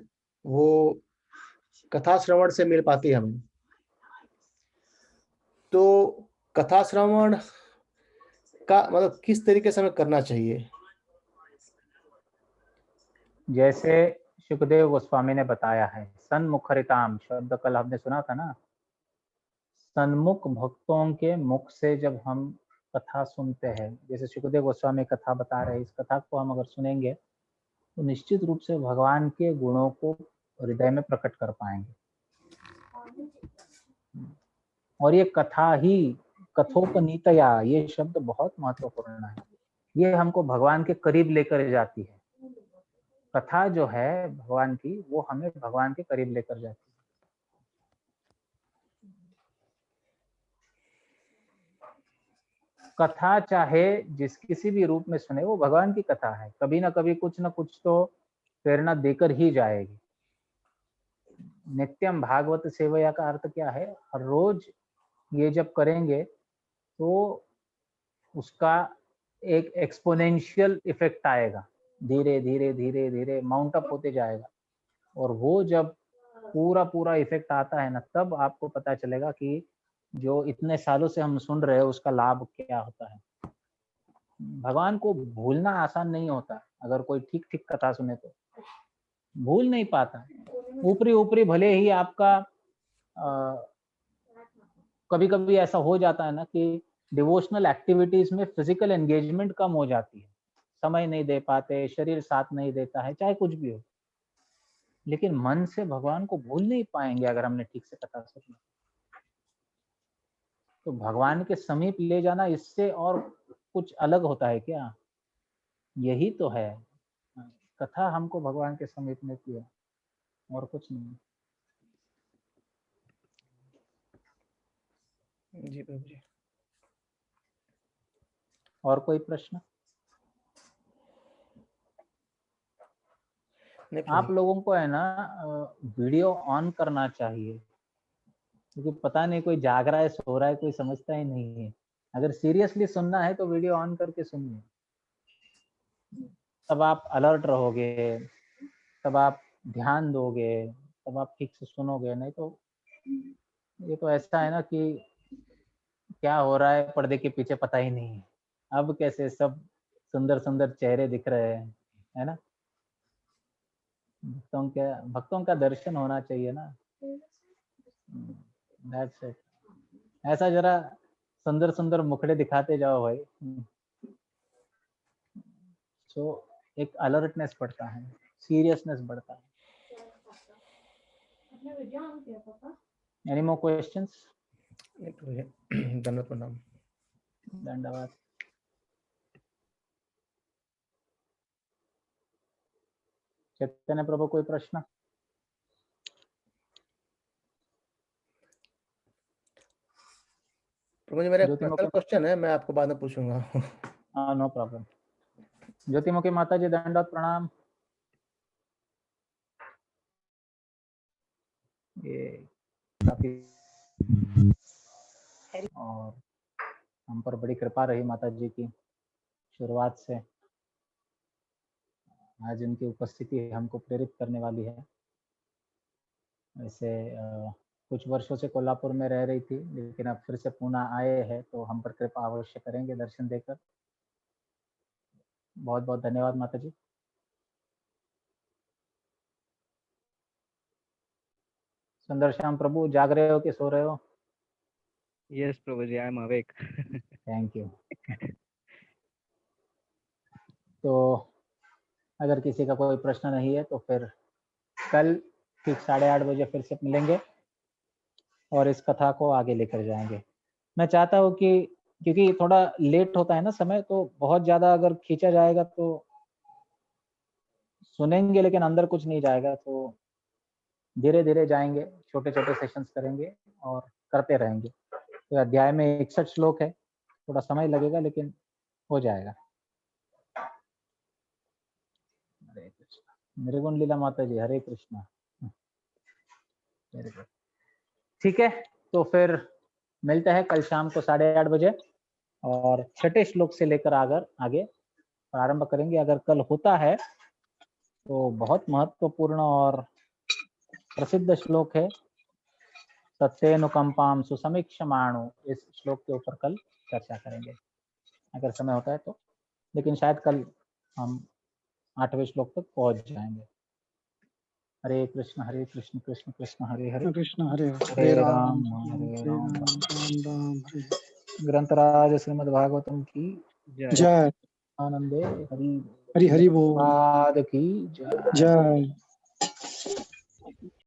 वो कथा श्रवण से मिल पाती है हमें। तो कथा श्रवण का मतलब किस तरीके से हमें करना चाहिए? जैसे सुखदेव गोस्वामी ने बताया है, सन्मुखरिताम शब्द कल हमने सुना था ना। सन्मुख भक्तों के मुख से जब हम कथा सुनते हैं, जैसे सुखदेव गोस्वामी कथा बता रहे हैं, इस कथा को हम अगर सुनेंगे तो निश्चित रूप से भगवान के गुणों को हृदय में प्रकट कर पाएंगे। और ये कथा ही कथोपनीतया, ये शब्द बहुत महत्वपूर्ण है। ये हमको भगवान के करीब लेकर जाती है। कथा जो है भगवान की, वो हमें भगवान के करीब लेकर जाती है। कथा चाहे जिस किसी भी रूप में सुने, वो भगवान की कथा है, कभी ना कभी कुछ ना कुछ तो प्रेरणा देकर ही जाएगी। नित्यम भागवत सेवया का अर्थ क्या है? हर रोज ये जब करेंगे तो उसका एक एक्सपोनेंशियल इफेक्ट आएगा, धीरे धीरे धीरे धीरे माउंट अप होते जाएगा। और वो जब पूरा पूरा इफेक्ट आता है ना, तब आपको पता चलेगा कि जो इतने सालों से हम सुन रहे हैं उसका लाभ क्या होता है। भगवान को भूलना आसान नहीं होता। अगर कोई ठीक ठीक कथा सुने तो भूल नहीं पाता। ऊपरी ऊपरी भले ही आपका कभी कभी ऐसा हो जाता है ना कि डिवोशनल एक्टिविटीज में फिजिकल एंगेजमेंट कम हो जाती है, समय नहीं दे पाते, शरीर साथ नहीं देता है, चाहे कुछ भी हो, लेकिन मन से भगवान को भूल नहीं पाएंगे अगर हमने ठीक से कथा सुनी। तो भगवान के समीप ले जाना इससे और कुछ अलग होता है क्या? यही तो है, कथा हमको भगवान के समीप में किया, और कुछ नहीं। जी प्रभु जी। और कोई प्रश्न? नहीं आप प्रभु। लोगों को है ना वीडियो ऑन करना चाहिए, क्योंकि पता नहीं कोई जाग रहा है, सो रहा है, कोई समझता ही नहीं है। अगर सीरियसली सुनना है तो वीडियो ऑन करके सुनिए, तब आप अलर्ट रहोगे, तब आप ध्यान दोगे, तब आप ठीक से सुनोगे। नहीं तो ये तो ऐसा है ना कि क्या हो रहा है पर्दे के पीछे पता ही नहीं है। अब कैसे सब सुंदर सुंदर चेहरे दिख रहे हैं, है ना। भक्तों का दर्शन होना चाहिए ना। That's it. ऐसा जरा सुंदर सुंदर मुखड़े दिखाते जाओ भाई, तो एक अलर्टनेस बढ़ता है, सीरियसनेस बढ़ता है। Any more questions? नहीं प्रभु, धन्यवाद प्रणाम। धन्यवाद। चैतन्य प्रभु कोई प्रश्न? प्रभु जी मेरा एक ज्योतिमुखी, पर्सनल क्वेश्चन है, मैं आपको बाद में पूछूंगा। हाँ नो प्रॉब्लम। ज्योतिमुखी माता जी दंडवत प्रणाम। ये काफी और हम पर बड़ी कृपा रही माता जी की शुरुआत से। आज उनकी उपस्थिति हमको प्रेरित करने वाली है। वैसे कुछ वर्षों से कोल्हापुर में रह रही थी, लेकिन अब फिर से पुणे आए हैं, तो हम पर कृपा अवश्य करेंगे दर्शन देकर। बहुत बहुत धन्यवाद माता जी। सुंदर श्याम प्रभु जाग रहे हो कि सो रहे हो? Yes, Prabhuji, I am awake. Thank you. तो अगर किसी का कोई प्रश्न नहीं है तो फिर कल ठीक 8:30 बजे फिर से मिलेंगे और इस कथा को आगे लेकर जाएंगे। मैं चाहता हूँ कि क्योंकि थोड़ा लेट होता है ना समय, तो बहुत ज़्यादा अगर खींचा जाएगा तो सुनेंगे लेकिन अंदर कुछ नहीं जाएगा। तो धीरे धीरे जाएंगे, छोटे छोटे सेशंस करेंगे और करते रहेंगे। तो अध्याय में 61 श्लोक है, थोड़ा समय लगेगा लेकिन हो जाएगा। हरे कृष्णा। निर्गुण लीला माता जी, हरे कृष्णा। ठीक है, तो फिर मिलते हैं कल शाम को 8:30 बजे और 6ठे श्लोक से लेकर आगे प्रारंभ करेंगे। अगर कल होता है तो बहुत महत्वपूर्ण और प्रसिद्ध श्लोक है, सत्येनुकंपाम सुसमीक्षमाणु। इस श्लोक के ऊपर कल चर्चा करेंगे अगर समय होता है तो, लेकिन शायद कल हम 8वें श्लोक तक पहुंच जाएंगे। हरे कृष्ण कृष्ण कृष्ण हरे हरे, कृष्ण हरे हरे राम हरे राम। राम हरे। ग्रंथराज श्रीमद् भागवतम की Jai. जय आनंदे हरि हरि हरि बोल पाद की जय। जय।